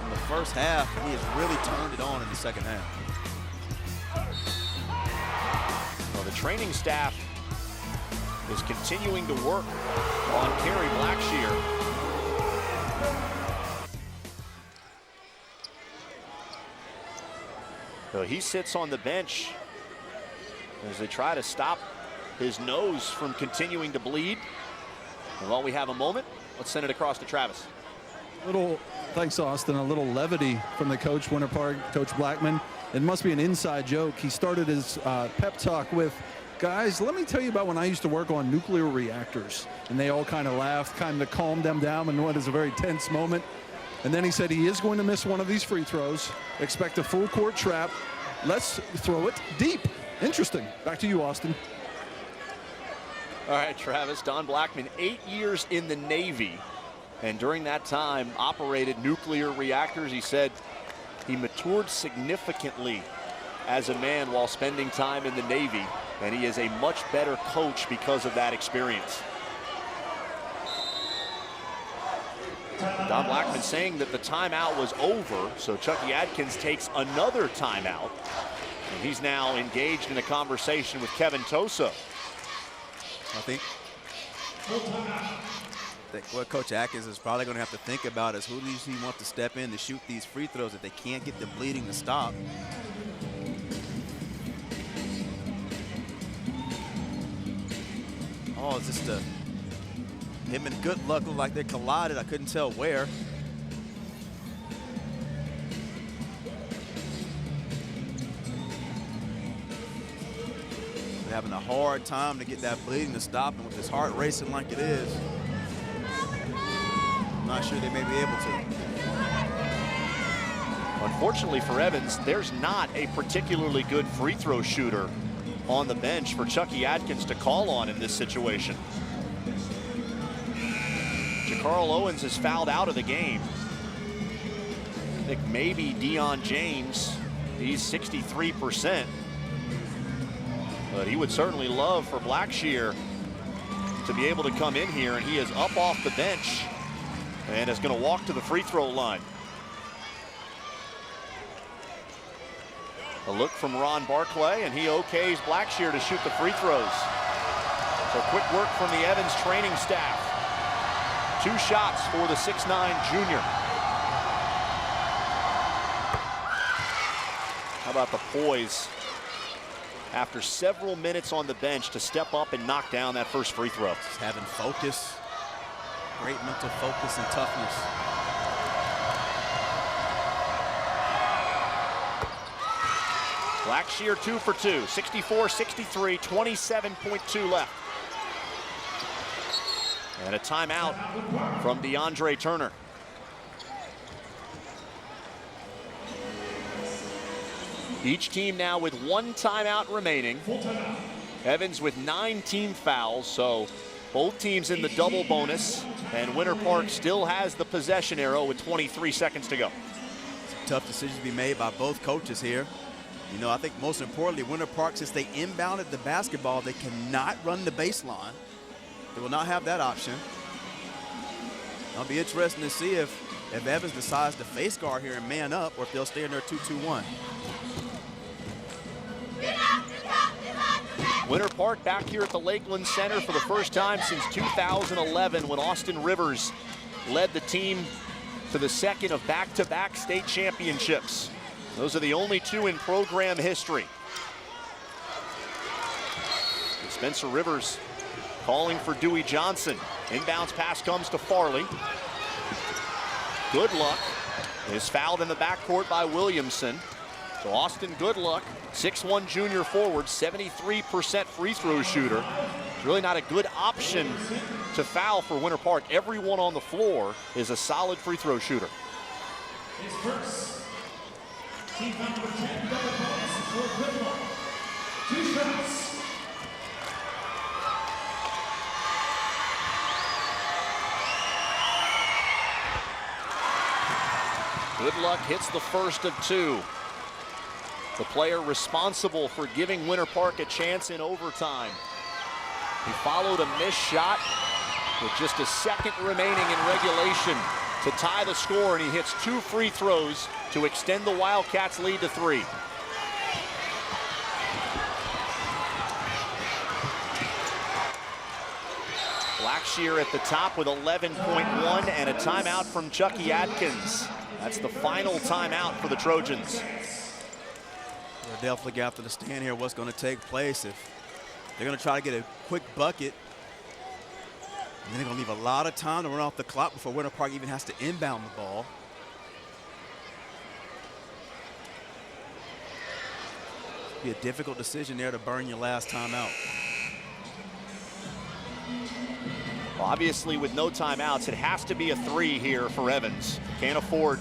in the first half. He has really turned it on in the second half. Well, the training staff is continuing to work on Kerry Blackshear. So he sits on the bench as they try to stop his nose from continuing to bleed. And while we have a moment, let's send it across to Travis. Thanks, Austin. A little levity from the coach, Winter Park, Coach Blackman. It must be an inside joke. He started his pep talk with, guys, let me tell you about when I used to work on nuclear reactors. And they all kind of laughed, kind of calmed them down in what is a very tense moment. And then he said he is going to miss one of these free throws. Expect a full court trap. Let's throw it deep. Interesting. Back to you, Austin. All right, Travis. Don Blackman, 8 years in the Navy, and during that time operated nuclear reactors. He said he matured significantly as a man while spending time in the Navy, and he is a much better coach because of that experience. Don Blackman saying that the timeout was over, so Chucky Adkins takes another timeout, and he's now engaged in a conversation with Kevin Toso. I think what Coach Atkins is probably going to have to think about is who does he want to step in to shoot these free throws if they can't get the bleeding to stop. Oh, it's just him and Good Luck look like they collided. I couldn't tell where. Having a hard time to get that bleeding to stop, and with his heart racing like it is, I'm not sure they may be able to. Unfortunately for Evans, there's not a particularly good free throw shooter on the bench for Chucky Adkins to call on in this situation. Jacarl Owens is fouled out of the game. I think maybe Deion James, he's 63%. But he would certainly love for Blackshear to be able to come in here, and he is up off the bench and is going to walk to the free throw line. A look from Ron Barclay, and he okays Blackshear to shoot the free throws. So quick work from the Evans training staff. 2 shots for the 6'9" junior. How about the poise after several minutes on the bench to step up and knock down that first free throw. Just having focus, great mental focus and toughness. Blackshear 2 for 2, 64-63, 27.2 left. And a timeout from DeAndre Turner. Each team now with 1 timeout remaining. Evans with 9 team fouls, so both teams in the double bonus, and Winter Park still has the possession arrow with 23 seconds to go. Some tough decisions to be made by both coaches here. You know, I think most importantly, Winter Park, since they inbounded the basketball, they cannot run the baseline. They will not have that option. It'll be interesting to see if Evans decides to face guard here and man up, or if they'll stay in their 2-2-1. Winter Park back here at the Lakeland Center for the first time since 2011, when Austin Rivers led the team to the second of back-to-back state championships. Those are the only 2 in program history. And Spencer Rivers calling for Dewey Johnson. Inbounds pass comes to Farley. Good Luck is fouled in the backcourt by Williamson. So Austin Good Luck, 6'1" junior forward, 73% free throw shooter. It's really not a good option to foul for Winter Park. Everyone on the floor is a solid free throw shooter. His first team foul number 10, double bonus for Good Luck. 2 shots. Good Luck hits the first of 2. The player responsible for giving Winter Park a chance in overtime. He followed a missed shot with just a second remaining in regulation to tie the score, and he hits 2 free throws to extend the Wildcats' lead to 3. Blackshear at the top with 11.1 and a timeout from Chucky Adkins. That's the final timeout for the Trojans. They'll definitely have to understand here what's going to take place. If they're going to try to get a quick bucket, and then they're going to leave a lot of time to run off the clock before Winter Park even has to inbound the ball. It'll be a difficult decision there to burn your last timeout. Well, obviously, with no timeouts, it has to be a 3 here for Evans. Can't afford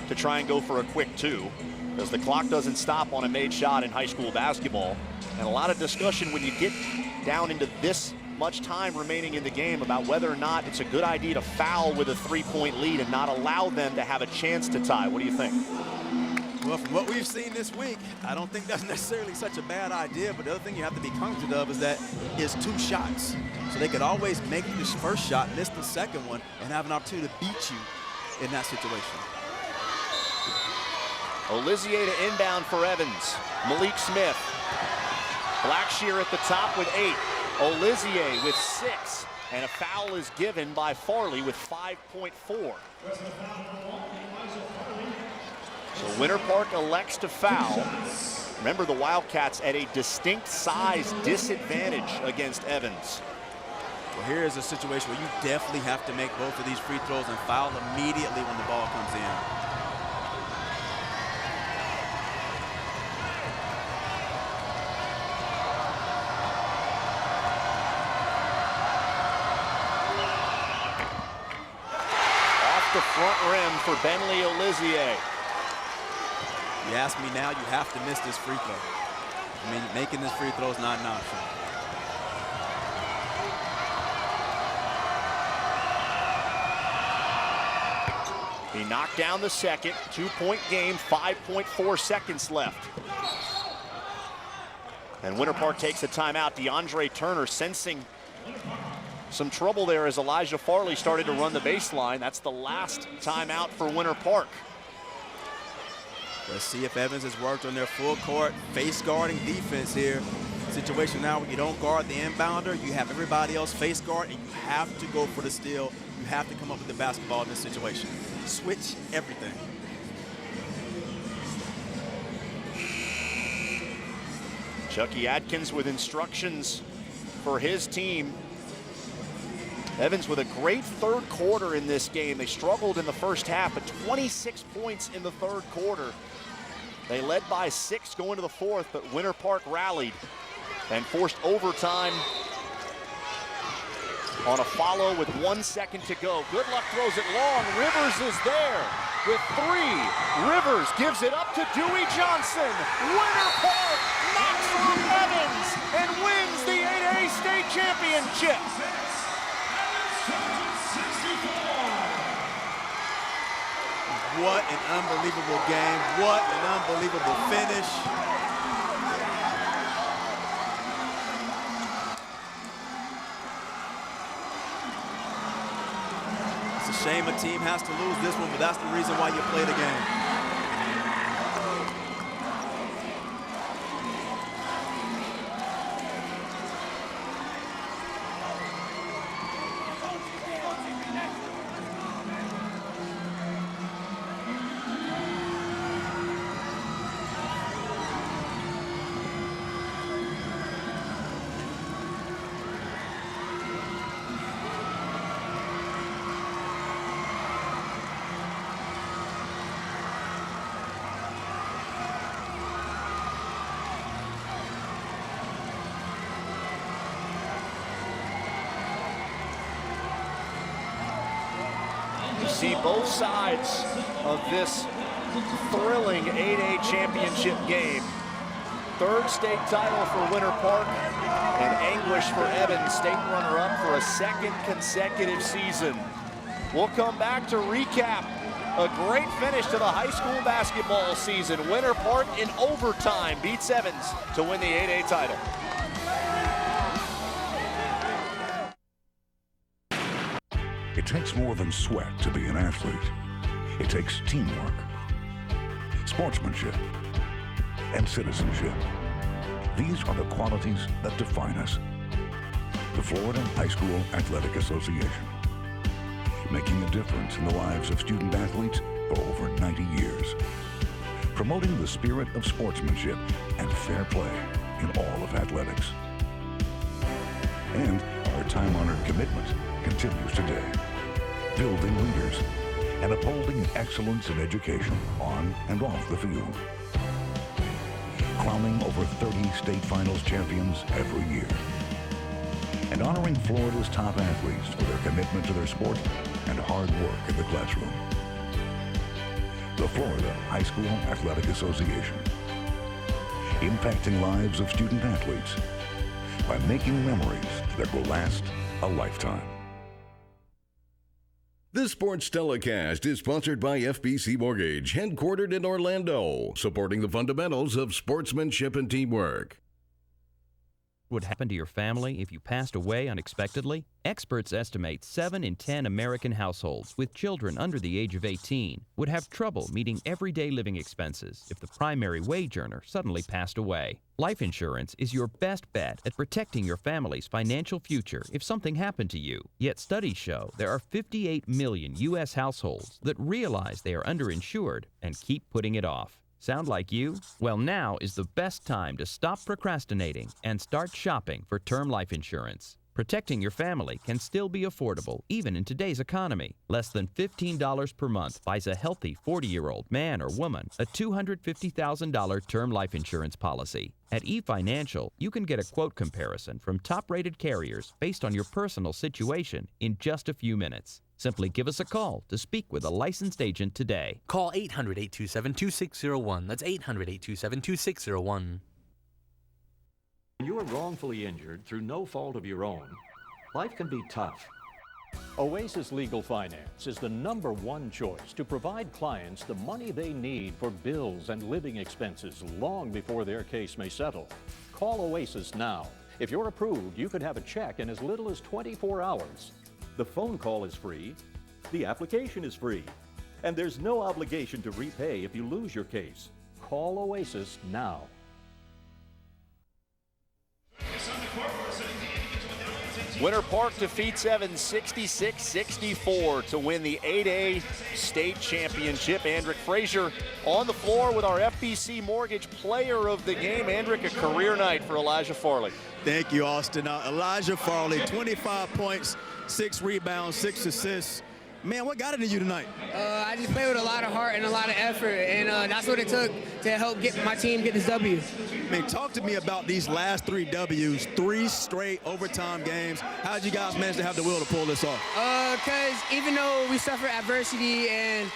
to try and go for a quick 2, because the clock doesn't stop on a made shot in high school basketball. And a lot of discussion when you get down into this much time remaining in the game about whether or not it's a good idea to foul with a 3-point lead and not allow them to have a chance to tie. What do you think? Well, from what we've seen this week, I don't think that's necessarily such a bad idea, but the other thing you have to be cognizant of is that it's 2 shots. So they could always make this first shot, miss the second one, and have an opportunity to beat you in that situation. Olizier to inbound for Evans. Malik Smith. Blackshear at the top with 8. Olizier with 6. And a foul is given by Farley with 5.4. So Winter Park elects to foul. Remember, the Wildcats at a distinct size disadvantage against Evans. Well, here is a situation where you definitely have to make both of these free throws and foul immediately when the ball comes in. Off the front rim for Bentley Olizier. You ask me now, you have to miss this free throw. I mean, making this free throw is not an option. He knocked down the second. 2-point game, 5.4 seconds left. And Winter Park takes a timeout. DeAndre Turner sensing some trouble there as Elijah Farley started to run the baseline. That's the last timeout for Winter Park. Let's see if Evans has worked on their full court face guarding defense here. Situation now where you don't guard the inbounder, you have everybody else face guard, and you have to go for the steal. You have to come up with the basketball in this situation. Switch everything. Chucky Adkins with instructions for his team. Evans with a great third quarter in this game. They struggled in the first half, but 26 points in the third quarter. They led by 6 going to the fourth, but Winter Park rallied and forced overtime on a follow with 1 second to go. Good Luck throws it long. Rivers is there with 3. Rivers gives it up to Dewey Johnson. Winter Park knocks off Evans and wins the 8A state championship. What an unbelievable game. What an unbelievable finish. It's a shame a team has to lose this one, but that's the reason why you play the game. See both sides of this thrilling 8A championship game. Third state title for Winter Park and anguish for Evans, state runner-up for a second consecutive season. We'll come back to recap a great finish to the high school basketball season. Winter Park in overtime beats Evans to win the 8A title. It takes more than sweat to be an athlete. It takes teamwork, sportsmanship, and citizenship. These are the qualities that define us. The Florida High School Athletic Association, making a difference in the lives of student athletes for over 90 years, promoting the spirit of sportsmanship and fair play in all of athletics. And our time-honored commitment continues today, building leaders and upholding excellence in education on and off the field. Crowning over 30 state finals champions every year. And honoring Florida's top athletes for their commitment to their sport and hard work in the classroom. The Florida High School Athletic Association. Impacting lives of student athletes by making memories that will last a lifetime. This sports telecast is sponsored by FBC Mortgage, headquartered in Orlando, supporting the fundamentals of sportsmanship and teamwork. Would happen to your family if you passed away unexpectedly? Experts estimate 7 in 10 American households with children under the age of 18 would have trouble meeting everyday living expenses if the primary wage earner suddenly passed away. Life insurance is your best bet at protecting your family's financial future if something happened to you. Yet studies show there are 58 million U.S. households that realize they are underinsured and keep putting it off. Sound like you? Well, now is the best time to stop procrastinating and start shopping for term life insurance. Protecting your family can still be affordable even in today's economy. Less than $15 per month buys a healthy 40-year-old man or woman a $250,000 term life insurance policy. At eFinancial, you can get a quote comparison from top-rated carriers based on your personal situation in just a few minutes. Simply give us a call to speak with a licensed agent today. Call 800-827-2601. That's 800-827-2601. When you are wrongfully injured through no fault of your own, life can be tough. Oasis Legal Finance is the #1 choice to provide clients the money they need for bills and living expenses long before their case may settle. Call Oasis now. If you're approved, you could have a check in as little as 24 hours. The phone call is free, the application is free, and there's no obligation to repay if you lose your case. Call Oasis now. Winter Park defeats Evans 66-64 to win the 8A state championship. Andrick Frazier on the floor with our FBC Mortgage Player of the Game. Andrick, a career night for Elijah Farley. Thank you, Austin. Elijah Farley, 25 points, 6 rebounds, 6 assists. Man, what got into you tonight? I just played with a lot of heart and a lot of effort, and that's what it took to help get my team get this W. Man, talk to me about these last 3 W's, 3 straight overtime games. How did you guys manage to have the will to pull this off? Because even though we suffered adversity and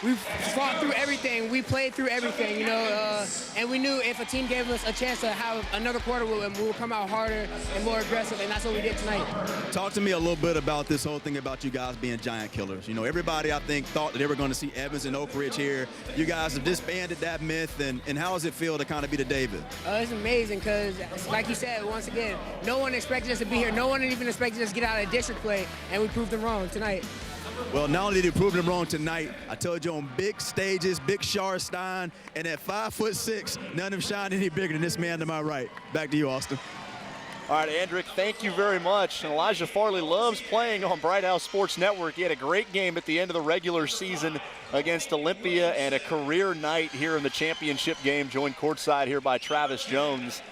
we fought through everything, we played through everything, you know, and we knew if a team gave us a chance to have another quarter, we would come out harder and more aggressive, and that's what we did tonight. Talk to me a little bit about this whole thing about you guys being giant killers. You know, everybody, I think, thought that they were going to see Evans and Oak Ridge here. You guys have disbanded that myth, and how does it feel to kind of be the David? It's amazing because, like you said, once again, no one expected us to be here. No one even expected us to get out of district play, and we proved them wrong tonight. Well, not only did you prove them wrong tonight, I told you on big stages, Big Stein, and at 5'6", none of them shine any bigger than this man to my right. Back to you, Austin. All right, Andrick, thank you very much. And Elijah Farley loves playing on Bright House Sports Network. He had a great game at the end of the regular season against Olympia and a career night here in the championship game, joined courtside here by Travis Jones.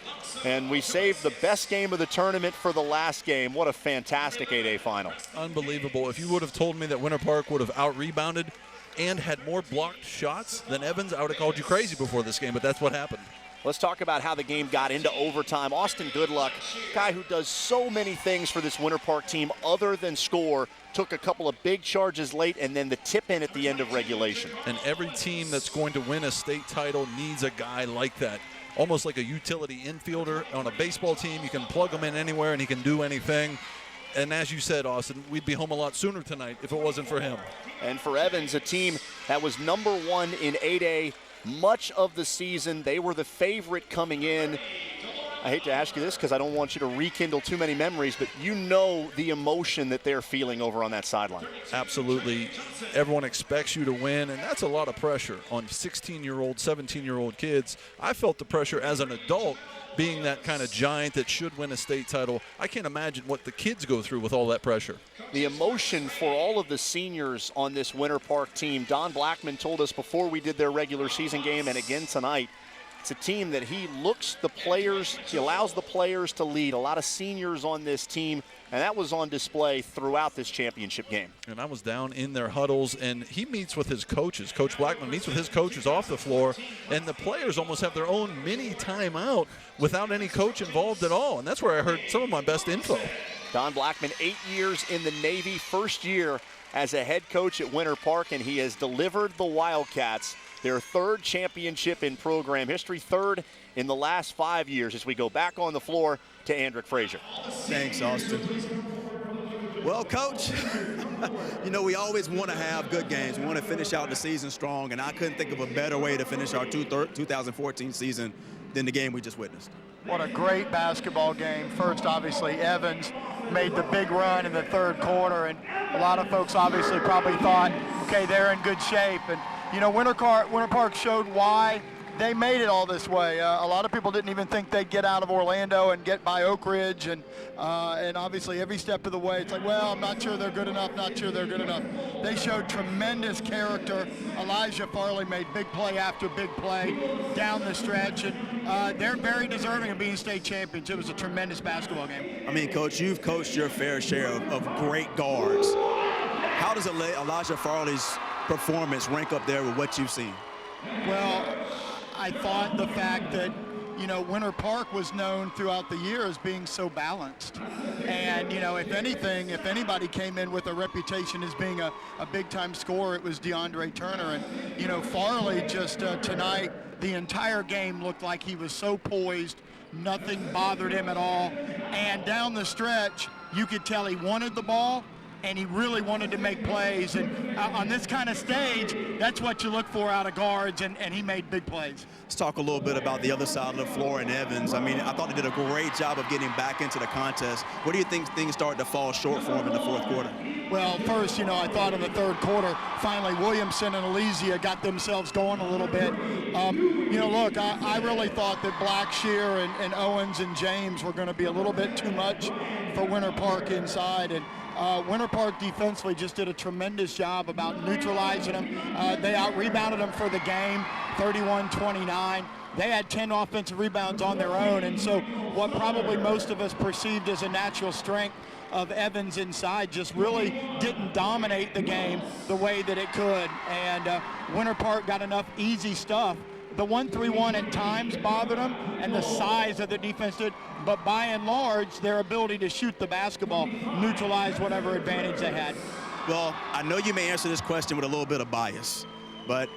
And we saved the best game of the tournament for the last game. What a fantastic 8A final. Unbelievable. If you would have told me that Winter Park would have out-rebounded and had more blocked shots than Evans, I would have called you crazy before this game, but that's what happened. Let's talk about how the game got into overtime. Austin Goodluck, guy who does so many things for this Winter Park team other than score, took a couple of big charges late and then the tip in at the end of regulation. And every team that's going to win a state title needs a guy like that. Almost like a utility infielder on a baseball team. You can plug him in anywhere and he can do anything. And as you said, Austin, we'd be home a lot sooner tonight if it wasn't for him. And for Evans, a team that was #1 in 8A much of the season. They were the favorite coming in. I hate to ask you this because I don't want you to rekindle too many memories, but you know the emotion that they're feeling over on that sideline. Absolutely. Everyone expects you to win, and that's a lot of pressure on 16-year-old, 17-year-old kids. I felt the pressure as an adult, being that kind of giant that should win a state title. I can't imagine what the kids go through with all that pressure. The emotion for all of the seniors on this Winter Park team. Don Blackman told us before we did their regular season game and again tonight, it's a team that he allows the players to lead. A lot of seniors on this team, and that was on display throughout this championship game. And I was down in their huddles, and he meets with his coaches. Coach Blackman meets with his coaches off the floor, and the players almost have their own mini timeout without any coach involved at all. And that's where I heard some of my best info. Don Blackman, 8 years in the Navy, first year as a head coach at Winter Park, and he has delivered the Wildcats their third championship in program history, third in the last 5 years, as we go back on the floor to Andrick Frazier. Thanks, Austin. Well, Coach, you know, we always want to have good games. We want to finish out the season strong, and I couldn't think of a better way to finish our 2014 season than the game we just witnessed. What a great basketball game. First, obviously, Evans made the big run in the third quarter, and a lot of folks obviously probably thought, okay, they're in good shape. And you know, Winter Park showed why they made it all this way. A lot of people didn't even think they'd get out of Orlando and get by Oak Ridge, and obviously every step of the way, it's like, well, I'm not sure they're good enough, not sure they're good enough. They showed tremendous character. Elijah Farley made big play after big play down the stretch, and they're very deserving of being state champions. It was a tremendous basketball game. I mean, Coach, you've coached your fair share of great guards. How does Elijah Farley's performance rank up there with what you've seen? Well, I thought the fact that, you know, Winter Park was known throughout the year as being so balanced. And, you know, if anything, if anybody came in with a reputation as being a big-time scorer, it was DeAndre Turner. And, you know, Farley just tonight, the entire game looked like he was so poised, nothing bothered him at all. And down the stretch, you could tell he wanted the ball, and he really wanted to make plays. And on this kind of stage, that's what you look for out of guards, and he made big plays. Let's talk a little bit about the other side of the floor in Evans. I mean, I thought they did a great job of getting back into the contest. What do you think things started to fall short for him in the fourth quarter? Well, first, you know, I thought in the third quarter, finally Williamson and Elysia got themselves going a little bit. You know, look, I really thought that Blackshear and Owens and James were going to be a little bit too much for Winter Park inside, and Winter Park defensively just did a tremendous job about neutralizing them. They out-rebounded them for the game, 31-29. They had 10 offensive rebounds on their own, and so what probably most of us perceived as a natural strength of Evans inside just really didn't dominate the game the way that it could. And Winter Park got enough easy stuff. The 1-3-1 at times bothered them, and the size of the defense did, but by and large, their ability to shoot the basketball neutralized whatever advantage they had. Well, I know you may answer this question with a little bit of bias, but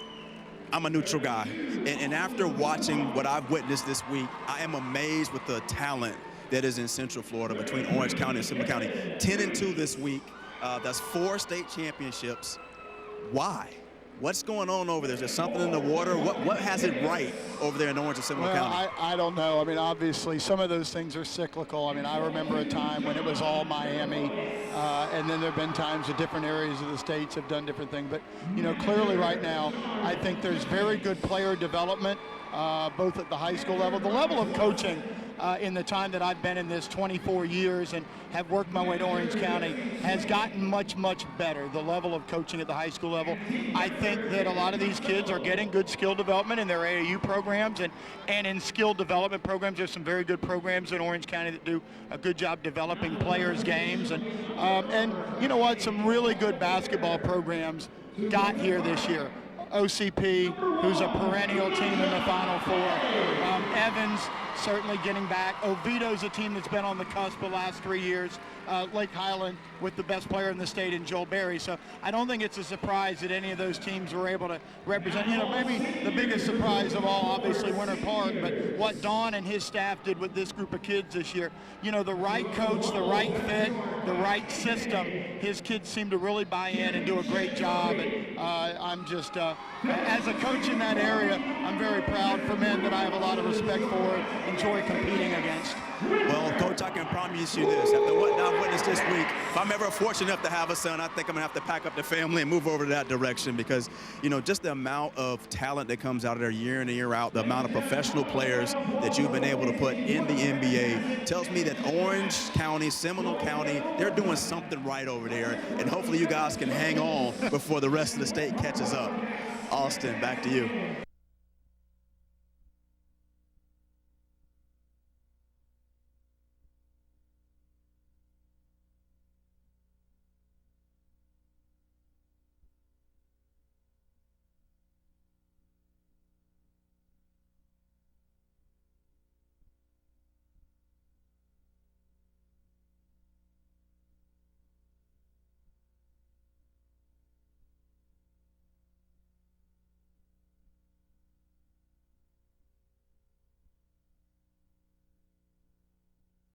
I'm a neutral guy. And after watching what I've witnessed this week, I am amazed with the talent that is in Central Florida between Orange County and Seminole County. 10-2 this week. That's 4 state championships. Why? What's going on over there? Is there something in the water? What has it right over there in Orange and Seminole County? I don't know. I mean, obviously, some of those things are cyclical. I mean, I remember a time when it was all Miami, and then there have been times that different areas of the states have done different things. But, you know, clearly right now, I think there's very good player development, both at the high school level. The level of coaching in the time that I've been in this 24 years and have worked my way to Orange County has gotten much, much better, the level of coaching at the high school level. I think that a lot of these kids are getting good skill development in their AAU programs and in skill development programs. There's some very good programs in Orange County that do a good job developing players' games. And you know what, some really good basketball programs got here this year. OCP, who's a perennial team in the Final Four. Evans certainly getting back. Oviedo's a team that's been on the cusp the last 3 years. Lake Highland with the best player in the state in Joel Berry. So I don't think it's a surprise that any of those teams were able to represent. You know, maybe the biggest surprise of all, obviously, Winter Park, but what Don and his staff did with this group of kids this year. You know, the right coach, the right fit, the right system, his kids seem to really buy in and do a great job. And I'm just, as a coach in that area, I'm very proud for men that I have a lot of respect for, enjoy competing against. Well, Coach, I can promise you this. After what I've witnessed this week, if I'm ever fortunate enough to have a son, I think I'm going to have to pack up the family and move over to that direction because, you know, just the amount of talent that comes out of there year in and year out, the amount of professional players that you've been able to put in the NBA tells me that Orange County, Seminole County, they're doing something right over there, and hopefully you guys can hang on before the rest of the state catches up. Austin, back to you.